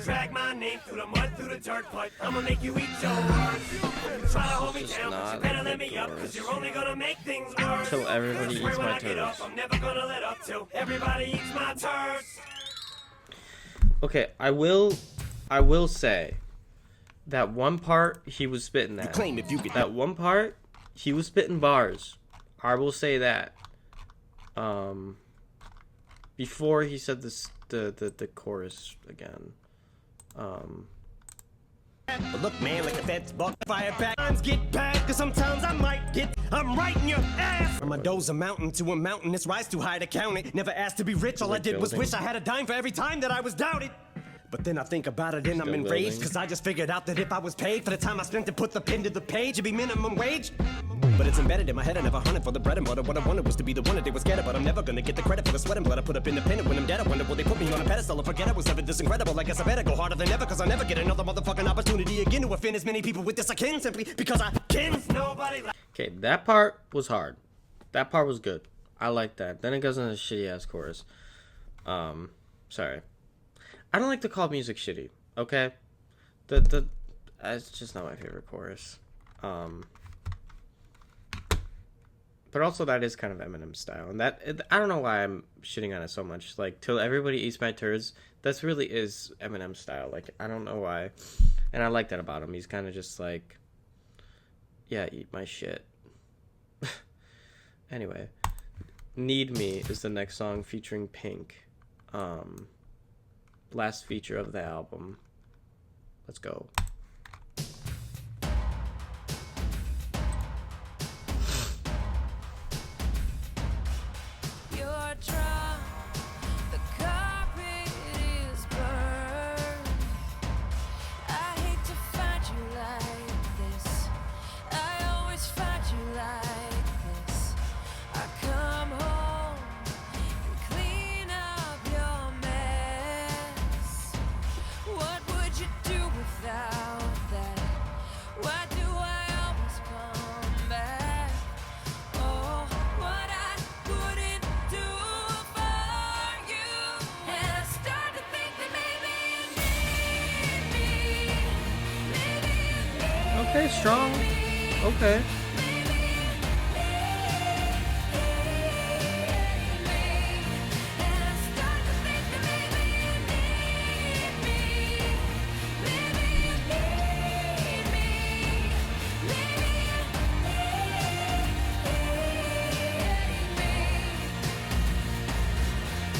Drag my name through the mud, through the dirt, but I'ma make you eat your worms. Try to hold me down, but you better let me up, cause you're only gonna make things worse. Till everybody eats my turds. I'm never gonna let up till everybody eats my turds. Okay, I will say that one part he was spitting that. You claim if you could. That one part he was spitting bars. I will say that. Before he said this, the chorus again. But look, man, like the Fed's buck fire back. Times get bad, cause sometimes I might get. I'm right in your ass. My dough's a mountain to a mountain, it's rise too high to count it. Never asked to be rich, all I did was wish I had a dime for every time that I was doubted. But then I think about it and I'm enraged, cause I just figured out that if I was paid for the time I spent to put the pen to the page, it'd be minimum wage. But it's embedded in my head, I never hunted for the bread and butter. What I wanted was to be the one that they was scared of, but I'm never gonna get the credit for the sweat and blood I put up independent. When I'm dead, I wonder will they put me on a pedestal or forget I was ever this incredible. I guess I better go harder than ever, cause I never get another motherfucking opportunity again to offend as many people with this I can, simply because I can. Nobody Okay, that part was hard. That part was good. I like that. Then it goes into a shitty ass chorus. Sorry. I don't like to call music shitty, okay? It's just not my favorite chorus. But also that is kind of Eminem style, and I don't know why I'm shitting on it so much. Like, Till Everybody Eats My Turds, that's really is Eminem style. Like, I don't know why, and I like that about him. He's kind of just like, yeah, eat my shit. Anyway, Need Me is the next song featuring Pink. Last feature of the album. Let's go. You're drunk, the carpet is burned. I hate to find you like this. I always find you like this. I come home and clean up your mess. What would you do without that? Why do I always come back? Oh, what I wouldn't do for you. And I start to think that maybe you need me. Maybe you need Okay, strong. Okay.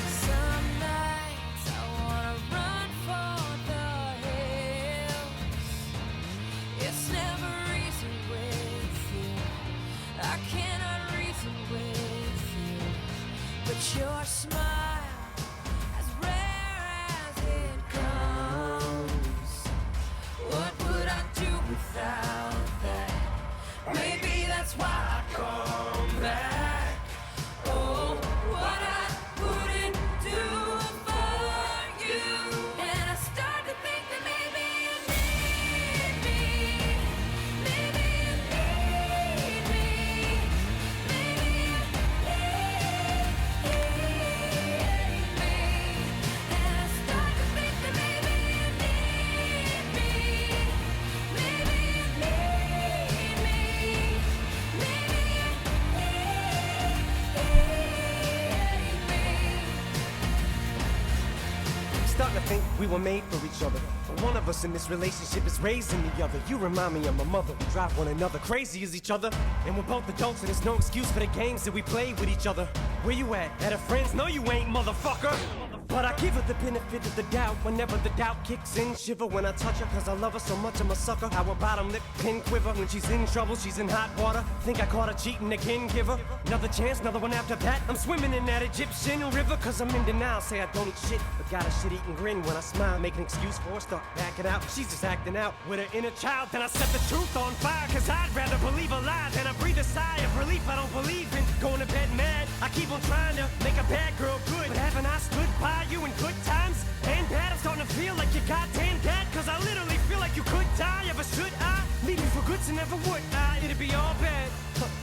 Some nights I wanna run for the hills. It's never easy with you. I cannot reason with you. But your smile, as rare as it comes. What would I do without that? Maybe that's why I come back. Oh, what I wouldn't do for you. And I start to think that maybe you need me. Maybe you need me. Maybe you need me. And I start to think that maybe you need me. Maybe you need me. Maybe you Starting to think we were made for each other. But one of us in this relationship is raising the other. You remind me of my mother. We drive one another crazy as each other. And we're both adults, and there's no excuse for the games that we play with each other. Where you at her friends? No, you ain't, motherfucker. But I give her the benefit of the doubt. Whenever the doubt kicks in, shiver when I touch her, cause I love her so much I'm a sucker. How her bottom lip pin quiver. When she's in trouble, she's in hot water. Think I caught her cheating again, give her another chance, another one after that. I'm swimming in that Egyptian river, cause I'm in denial. Say I don't eat shit, but got a shit-eating grin when I smile. Make an excuse for her, start backing out. She's just acting out with her inner child. Then I set the truth on fire, cause I'd rather believe a lie than I breathe a sigh of relief. I don't believe in going to bed mad. I keep on trying to make a bad girl good. But haven't I stood by you in good times and bad? I'm starting to feel like your goddamn dad, cause I literally feel like you could die. Ever should I leave you for good, so never would I. It'd be all bad.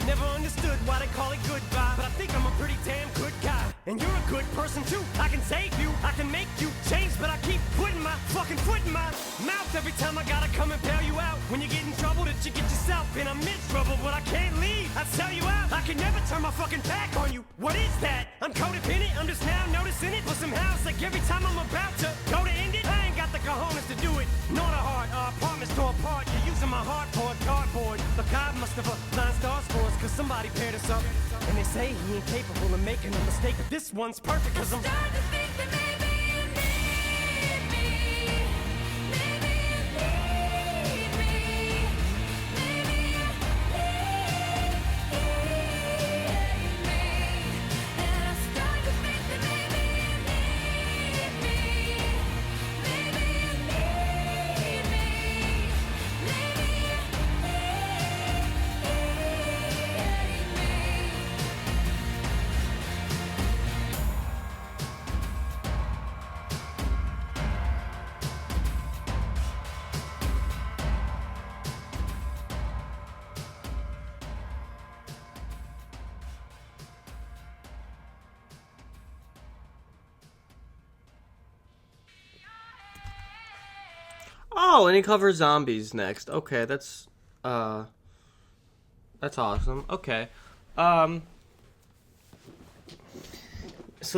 Never understood why they call it goodbye, but I think I'm a pretty damn good guy. And you're a good person too. I can save you, I can make you change, but I keep putting my fucking foot in my mouth every time I gotta come and bail you out. When you get in trouble, that you get yourself in. I'm in trouble, but I can't leave. I sell you out. I can never turn my fucking back on you. What is that? I'm codependent. I'm just now noticing it, but somehow it's like every time I'm about to go to end it, I ain't got the cojones to do it. Nor the heart. Our apartments tore apart. You're using my heart for a cardboard. But God must have aligned stars for us, cause somebody paired us up. And they say he ain't capable of making a mistake, but this one's perfect, cause I'm starting to think that maybe you need me. Maybe you need me. Maybe you need me. And I start to think that maybe you need me. Maybe you need me. Maybe you need me. Oh, and he covers Zombies next. Okay, that's awesome. Okay. So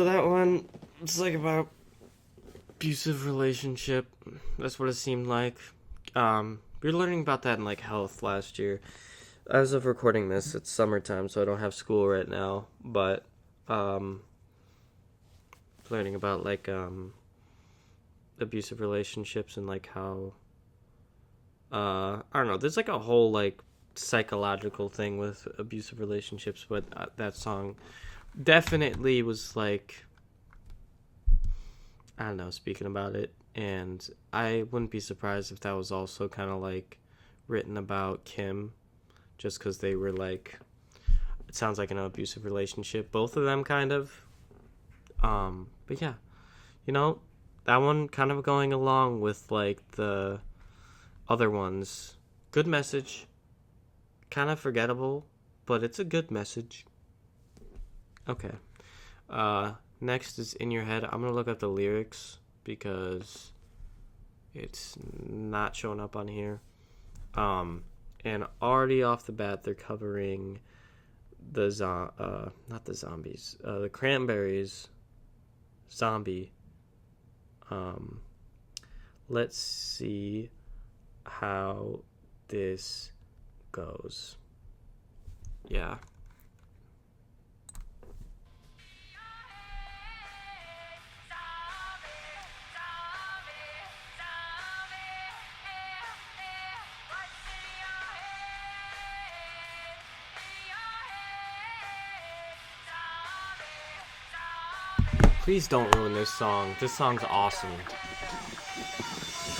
that one, it's like about abusive relationship. That's what it seemed like. We were learning about that in like health last year. As of recording this, it's summertime, so I don't have school right now. But learning about like abusive relationships and like how I don't know. There's like a whole like psychological thing with abusive relationships, but that song definitely was like, I don't know, speaking about it. And I wouldn't be surprised if that was also kind of like written about Kim, just because they were like, it sounds like an abusive relationship, both of them kind of. But yeah, you know, that one kind of going along with like the other ones. Good message, kind of forgettable, but it's a good message. Okay. Next is In Your Head. I'm gonna look up the lyrics because it's not showing up on here. And already off the bat, they're covering the not the Zombies, the Cranberries, Zombie. Let's see how this goes. Yeah. Please don't ruin this song. This song's awesome.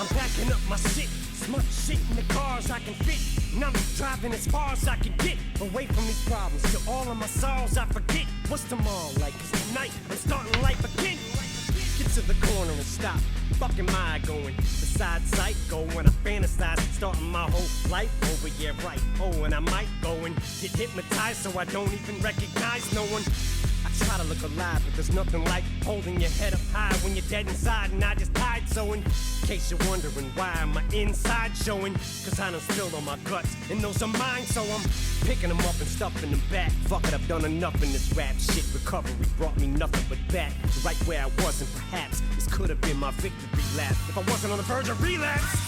I'm backing up my shit, smart shit in the cars I can fit. And I'm driving as far as I can get away from these problems. To all of my sorrows I forget what's tomorrow like. Cause tonight I'm starting life again. Get to the corner and stop. Fucking my going beside sight. Go when I fantasize, starting my whole life over. Yeah, right. Oh, and I might go and get hypnotized so I don't even recognize no one. I try to look alive, but there's nothing like holding your head up high when you're dead inside, and I just died. So in case you're wondering why my inside showing, cause I done spilled on my guts, and those are mine, so I'm picking them up and stuffing them back. Fuck it, I've done enough in this rap shit. Recovery brought me nothing but back, right where I was, and perhaps this could have been my victory lap if I wasn't on the verge of relapse.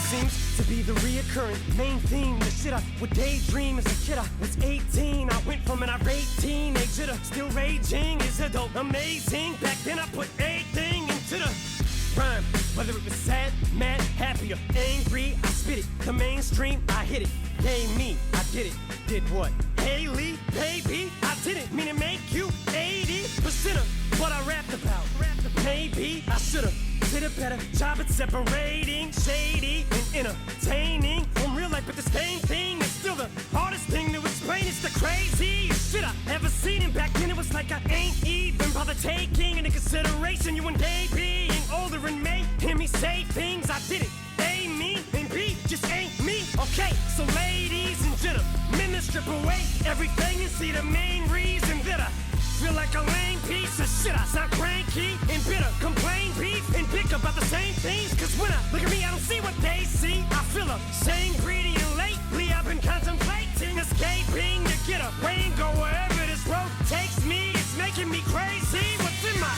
Seems to be the reoccurring main theme. The shit I would daydream as a kid. I was 18. I went from an irate teenager to still raging. Is adult amazing? Back then I put everything into the rhyme. Whether it was sad, mad, happy, or angry, I spit it. The mainstream, I hit it. Yay me, I did it. Did what? Haley, baby, I didn't mean to make you 80% of what I rapped about. Maybe I should've did a better job at separating shady and entertaining from real life, but the same thing is still the hardest thing to explain. It's the craziest shit I ever seen, and back then it was like I ain't even bothered taking into consideration you and they being older and may hear me say things I didn't. A, me, and B, just ain't me. Okay, so ladies and gentlemen, let's strip away everything and see the main reason that I feel like a lame piece of shit. I sound cranky and bitter, complain, beef, and pick about the same things. Cause when I look at me, I don't see what they see. I feel the same greedy, and lately I've been contemplating escaping to get away and go wherever this road takes me. It's making me crazy. What's in my...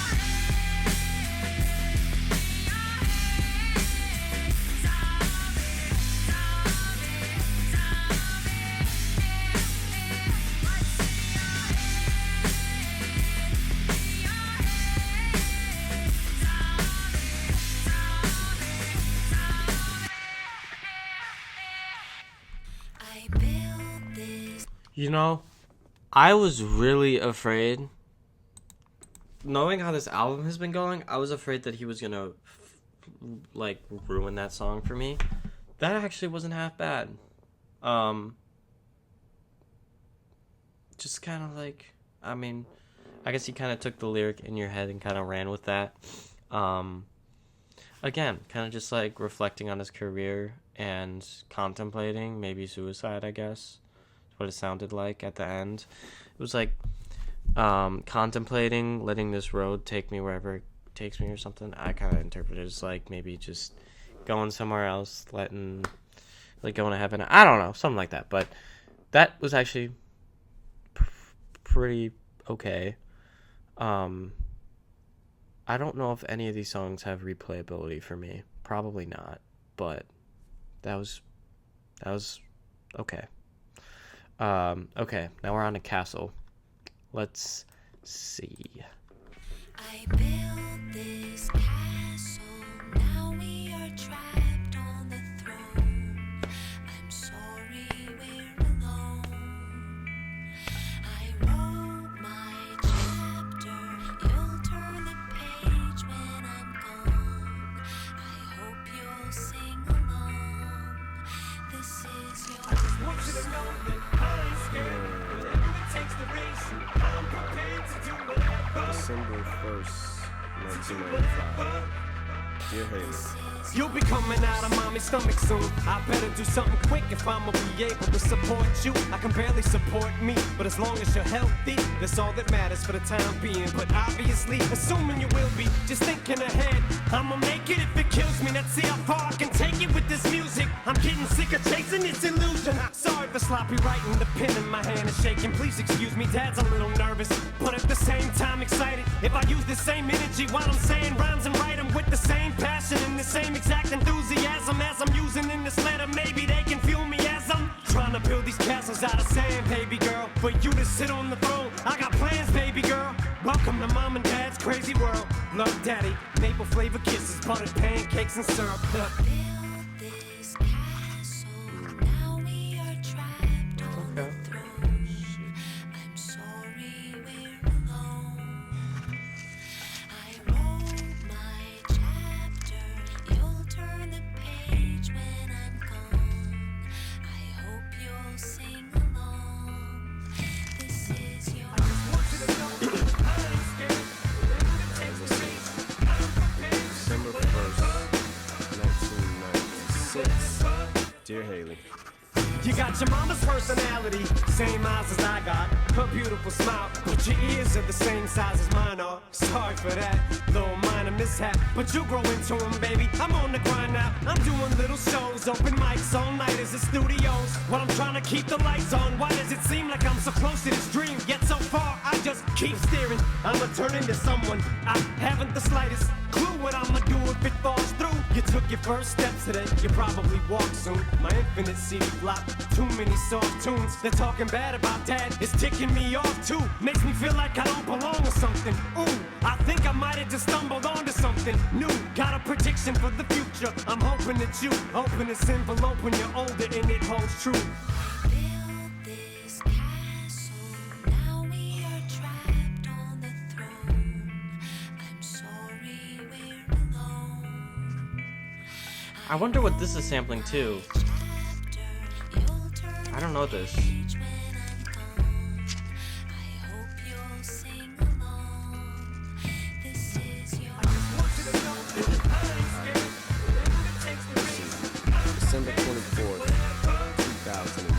You know, I was really afraid, knowing how this album has been going, I was afraid that he was gonna like ruin that song for me. That actually wasn't half bad. just kind of like, I mean, I guess he kind of took the lyric in your head and kind of ran with that. Again, kind of just like reflecting on his career and contemplating maybe suicide, I guess. That's what it sounded like at the end. It was like contemplating letting this road take me wherever it takes me or something. I kind of interpreted it as like maybe just going somewhere else, letting, like going to heaven. I don't know, something like that. But that was actually pretty okay. I don't know if any of these songs have replayability for me. Probably not. But that was okay. Okay, now we're on to Castle. Let's see. I built this castle, now we are trapped on the throne. I'm sorry we're alone. I wrote my chapter, you'll turn the page when I'm gone. I hope you'll sing along. This is your I just want you to know that I ain't scared. Whatever it takes to race, I'm prepared to do whatever. December 1st, 1995. Dear Haley. You'll be coming out of mommy's stomach soon. I better do something quick if I'ma be able to support you. I can barely support me, but as long as you're healthy, that's all that matters for the time being. But obviously, assuming you will be, just thinking ahead, I'ma make it if it kills me. Let's see how far I can take it with this music. I'm getting sick of chasing this illusion. Sorry for sloppy writing, the pen in my hand is shaking. Please excuse me, Dad's a little nervous, but at the same time excited. If I use the same energy while I'm saying rhymes and write them with the same passion and the same exact enthusiasm as I'm using in this letter, maybe they can feel me as I'm trying to build these castles out of sand, baby girl. But you to sit on the throne, I got plans, baby girl. Welcome to Mom and Dad's crazy world. Love Daddy, maple flavor kisses, buttered pancakes and syrup. build this castle, now we are trapped on the throne. I'm sorry we're alone. I wrote my chapter, you'll turn the page when I'm gone. I hope you'll sing along. This is your December 1st, 1996. Dear Haley. You got your mama's personality, same eyes as I got, her beautiful smile, but your ears are the same size as mine are. Sorry for that, little minor mishap, but you grow into them, baby. I'm on the grind now, I'm doing little shows, open mics all night as the studios. While I'm trying to keep the lights on, why does it seem like I'm so close to this dream? Yet so far, I just keep steering. I'ma turn into someone I haven't the slightest clue what I'ma do if it falls through. You took your first steps today, you probably walk soon. My infinite CD flop, too many soft tunes. They're talking bad about Dad, it's ticking me off too. Makes me feel like I don't belong or something. Ooh, I think I might have just stumbled onto something new. Got a prediction for the future, I'm hoping that you open this envelope when you're older and it holds true. build this castle, now we are trapped on the throne. I'm sorry we're alone. I wonder what this is sampling too. Chapter, you'll turn I don't know this. page when I'm gone. I hope you'll sing along. This is your December 24th, 2007.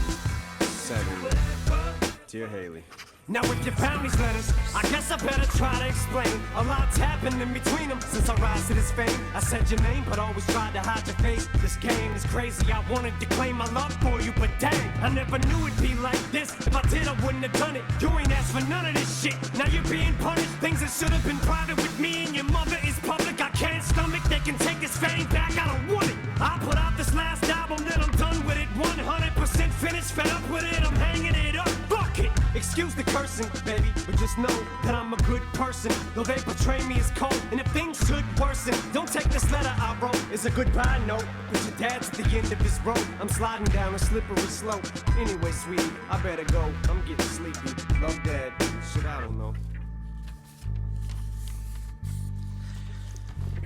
Dear Haley. Now if you found these letters, I guess I better try to explain. A lot's happened in between them since I rise to this fame. I said your name, but always tried to hide your face. This game is crazy, I wanted to claim my love for you, but dang, I never knew it'd be like this. If I did, I wouldn't have done it. You ain't asked for none of this shit. Now you're being punished. Things that should have been private with me and your mother is public. I can't stomach, they can take this fame back, I don't want it. I put out this last album, then I'm done with it. 100% finished, fed up with it, I'm hanging it up. Fuck it. Excuse the cursing, baby, but just know that I'm a good person. Though they portray me as cold, and if things should worsen, don't take this letter I wrote as a goodbye note. But your dad's at the end of his road. I'm sliding down a slippery slope. Anyway, sweetie, I better go. I'm getting sleepy. Love, Dad. Shit, I don't know.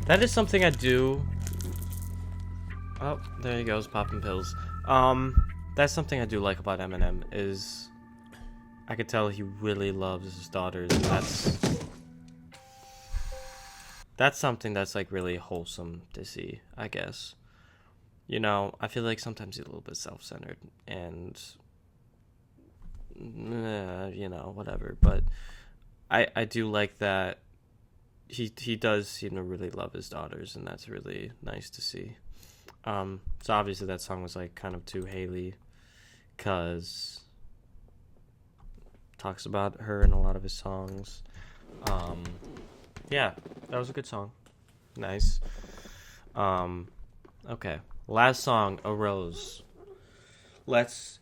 That is something I do. Oh, there he goes, popping pills. That's something I do like about Eminem is I could tell he really loves his daughters. And that's something that's like really wholesome to see, I guess. You know, I feel like sometimes he's a little bit self-centered and you know, whatever, but I do like that he does seem to really love his daughters, and that's really nice to see. So obviously that song was like kind of to Haley, cause talks about her in a lot of his songs. Yeah, that was a good song. Nice. Okay, last song, A Rose. Let's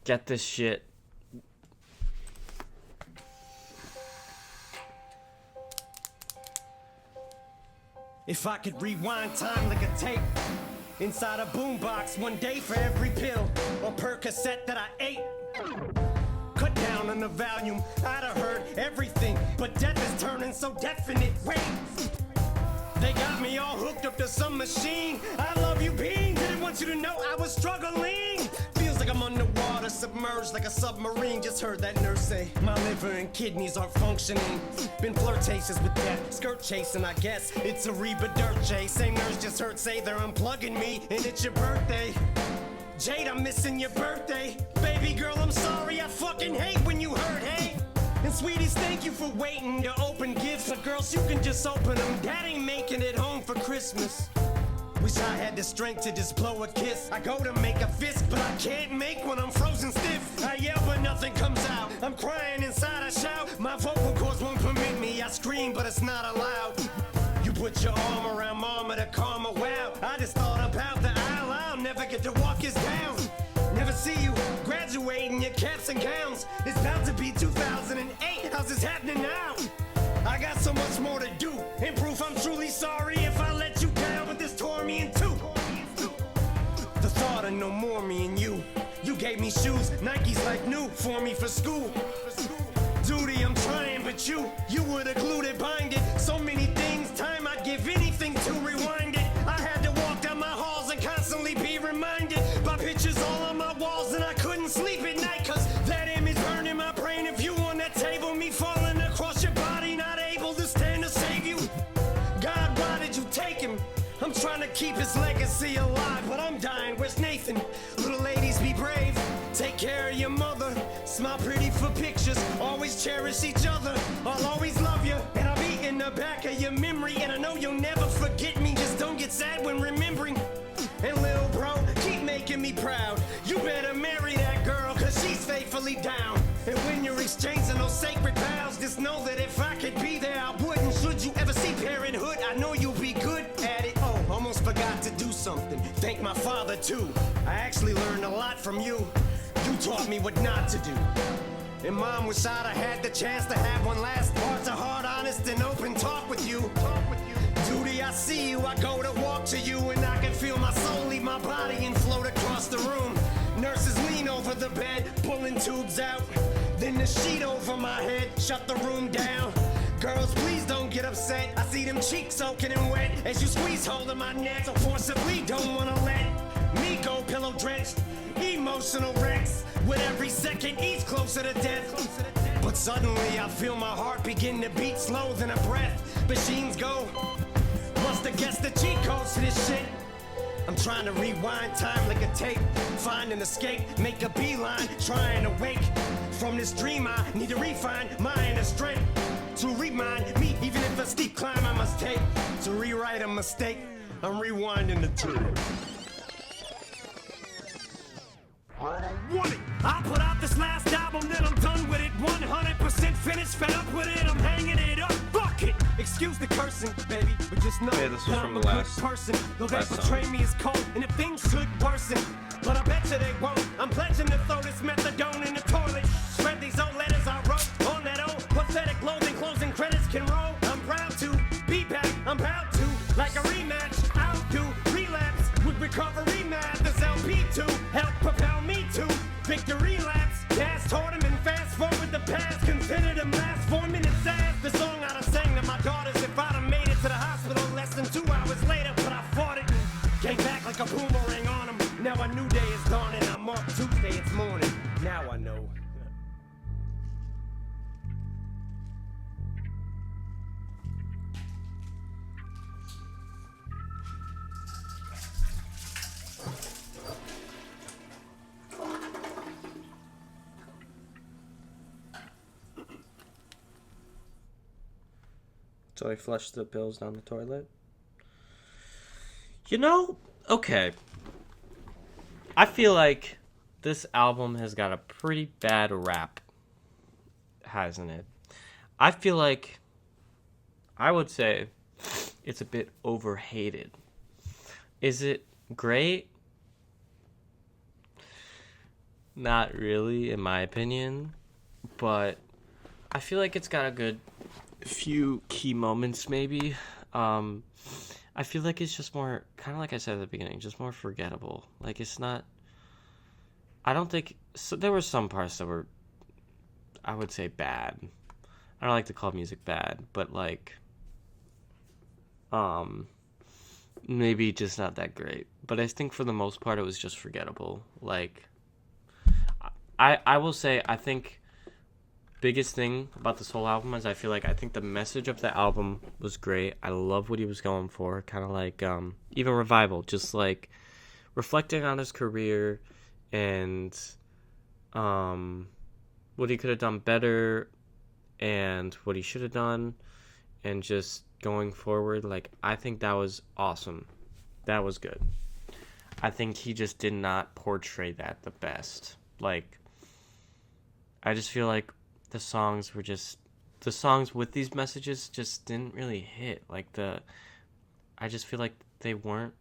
get this shit. If I could rewind time like a tape inside a boombox, one day for every pill or Percocet that I ate. Cut down on the volume, I'd have heard everything, but death is turning so definite. Wait, they got me all hooked up to some machine. I love you, beans. Didn't want you to know I was struggling. Feels like I'm underwater, submerged like a submarine. Just heard that nurse say my liver and kidneys aren't functioning. Been flirtatious with death, skirt chasing, I guess. It's a Reba Dirt chase. Same nurse just heard say they're unplugging me, and it's your birthday. Jade, I'm missing your birthday. Baby girl, I'm sorry, I fucking hate when you hurt, hey. And sweeties, thank you for waiting to open gifts. But girls, you can just open them. Dad ain't making it home for Christmas. Wish I had the strength to just blow a kiss. I go to make a fist, but I can't make when I'm frozen stiff. I yell, but nothing comes out. I'm crying inside, I shout. My vocal cords won't permit me. I scream, but it's not allowed. You put your arm around mama to calm her. Wow, I just thought about the aisle. I'll never get to walk us down. Never see you graduating your caps and gowns. It's about to be 2008. How's this happening now? I got so much more to do. In proof, I'm truly sorry if I let you down, but this tore me in two. The thought of no more me and you. You gave me shoes, Nikes like new for me for school. Duty, I'm trying, but you would've glued it, bind it. So many things, time I'd give anything to rewind it. I had to walk down my halls and constantly be reminded by pictures all on my walls, and I couldn't sleep at night, cause that image burned in my brain. If you on that table, me falling across your body, not able to stand to save you. God, why did you take him? I'm trying to keep his legacy alive, but I'm dying. Where's Nathan? Little ladies, be brave. Take care of your mother. Smile pretty for pictures. Always cherish each other. I'll always love you, and I'll be in the back of your memory. And I know you'll never forget me. Just don't get sad when remembering. And little bro, keep making me proud. You better marry that girl, cause she's faithfully down. And when you're exchanging those sacred vows, just know that if I could be there, I would. And should you ever see parenthood, I know you'll be good at it. Oh, almost forgot to do something. Thank my father too. I actually learned a lot from you. You taught me what not to do. And mom, wish I'd have had the chance to have one last heart-to-heart, honest and open talk with you. Duty, I see you, I go to walk to you, and I can feel my soul leave my body and float across the room. Nurses lean over the bed, pulling tubes out. Then the sheet over my head, shut the room down. Girls, please don't get upset. I see them cheeks soaking and wet as you squeeze hold of my neck. So forcibly don't wanna let me go pillow drenched. Emotional wrecks with every second each closer to death. But suddenly I feel my heart begin to beat slow than a breath. Machines go. Must have guessed the cheat codes to this shit. I'm trying to rewind time like a tape. Find an escape, make a beeline. Trying to wake from this dream. I need to refine my inner strength to remind me, even if a steep climb I must take to rewrite a mistake. I'm rewinding the tape. I put out this last album, then I'm done with it. 100% finished, fed up with it. I'm hanging it up. Fuck it. Excuse the cursing, baby, but just know Yeah, this was that from I'm the a last- good person. Though they last portray song. me as cold, and if things could worsen, but I bet you they won't. I'm pledging to throw this methadone in the toilet. Spread these old letters I wrote on that old pathetic loathing. Closing credits can roll. I'm proud to be back. I'm proud to, like a rematch. I'll do relapse with recovery math. This LP to help propel me to victory laps. Gas toward him and fast forward the past. Consider them last 4 minutes as the song I'd have sang to my daughters if I'd have made it to the hospital less than 2 hours later. But I fought it and came back like a boomerang on them. Now a new day is dawning. I'm off Tuesday, it's morning. Now I know. So I flushed the pills down the toilet. Okay. I feel like this album has got a pretty bad rap, hasn't it? I feel like I would say it's a bit overhated. Is it great? Not really, in my opinion. But I feel like it's got a good few key moments, maybe. I feel like it's just more, kind of like I said at the beginning, just more forgettable. Like, it's not... I don't think... So there were some parts that were, I would say, bad. I don't like to call music bad, but, like... maybe just not that great. But I think for the most part, it was just forgettable. Like... I will say, I think... biggest thing about this whole album is I think the message of the album was great. I love what he was going for, kind of like even Revival, just like reflecting on his career and what he could have done better and what he should have done and just going forward. Like, I think that was awesome. That was good. I think he just did not portray that the best. Like, I just feel like the songs with these messages just didn't really hit. I just feel like they weren't,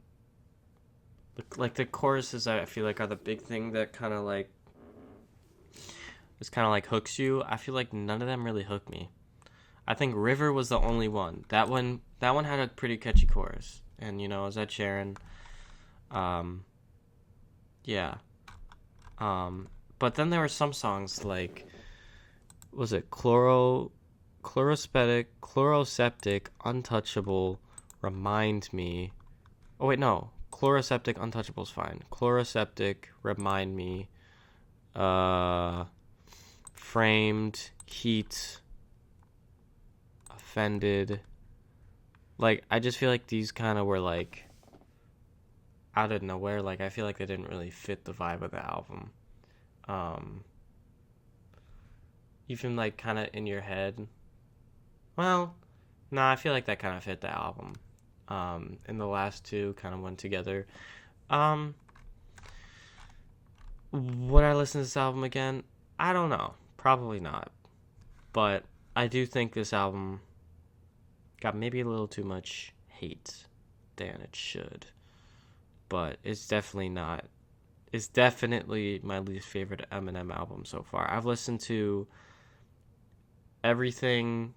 like, the choruses, I feel like, are the big thing that kind of like hooks you. I feel like none of them really hooked me. I think River was the only one. That one had a pretty catchy chorus, and is that Sharon? Yeah. But then there were some songs like, was it chloroseptic, untouchable, remind me. Oh wait, no. Chloroseptic, untouchable's fine. Chloroseptic, remind me. Framed, heat, offended. Like, I just feel like these kind of were like out of nowhere. Like, I feel like they didn't really fit the vibe of the album. Even like kind of in your head. Well, no, I feel like that kind of fit the album. And the last two kind of went together. Would I listen to this album again? I don't know. Probably not. But I do think this album got maybe a little too much hate than it should. But it's definitely not. It's definitely my least favorite Eminem album so far. I've listened to everything.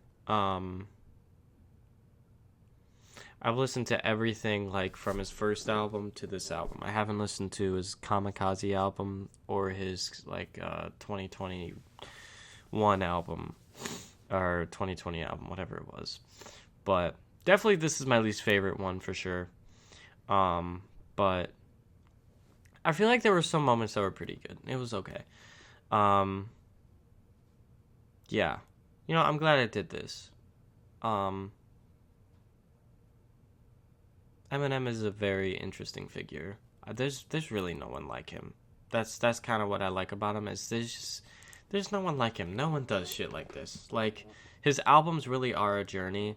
I've listened to everything, like, from his first album to this album. I haven't listened to his Kamikaze album or his 2021 album or 2020 album, whatever it was. But definitely this is my least favorite one for sure. But I feel like there were some moments that were pretty good. It was okay. Yeah. I'm glad I did this. Eminem is a very interesting figure. There's really no one like him. That's kind of what I like about him, is there's no one like him. No one does shit like this. Like, his albums really are a journey,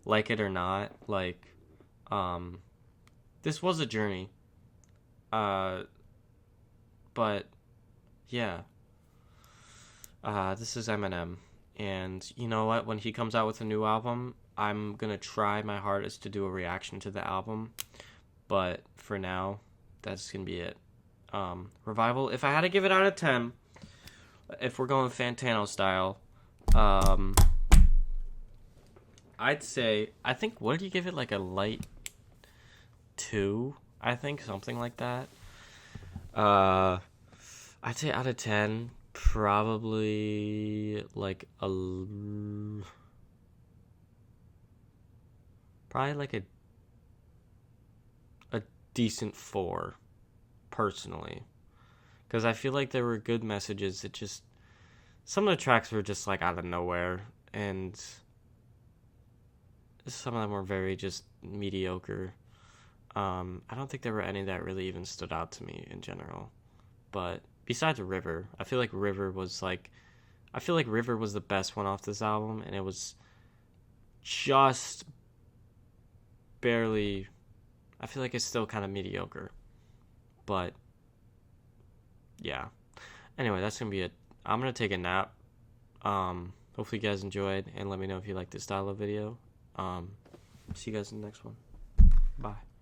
like it or not. Like, this was a journey. But yeah. This is Eminem. And you know what? When he comes out with a new album, I'm going to try my hardest to do a reaction to the album. But for now, that's going to be it. Revival, if I had to give it out of 10, if we're going Fantano style, I'd say, I think, what did you give it? Like a light 2? I think, something like that. I'd say out of 10, probably like a decent 4, personally, because I feel like there were good messages. It just, some of the tracks were just like out of nowhere, and some of them were very just mediocre. I don't think there were any that really even stood out to me in general. But besides River, I feel like River was the best one off this album, and it was just barely. I feel like it's still kind of mediocre. But yeah. Anyway, that's gonna be it. I'm gonna take a nap. Hopefully you guys enjoyed, and let me know if you like this style of video. See you guys in the next one. Bye.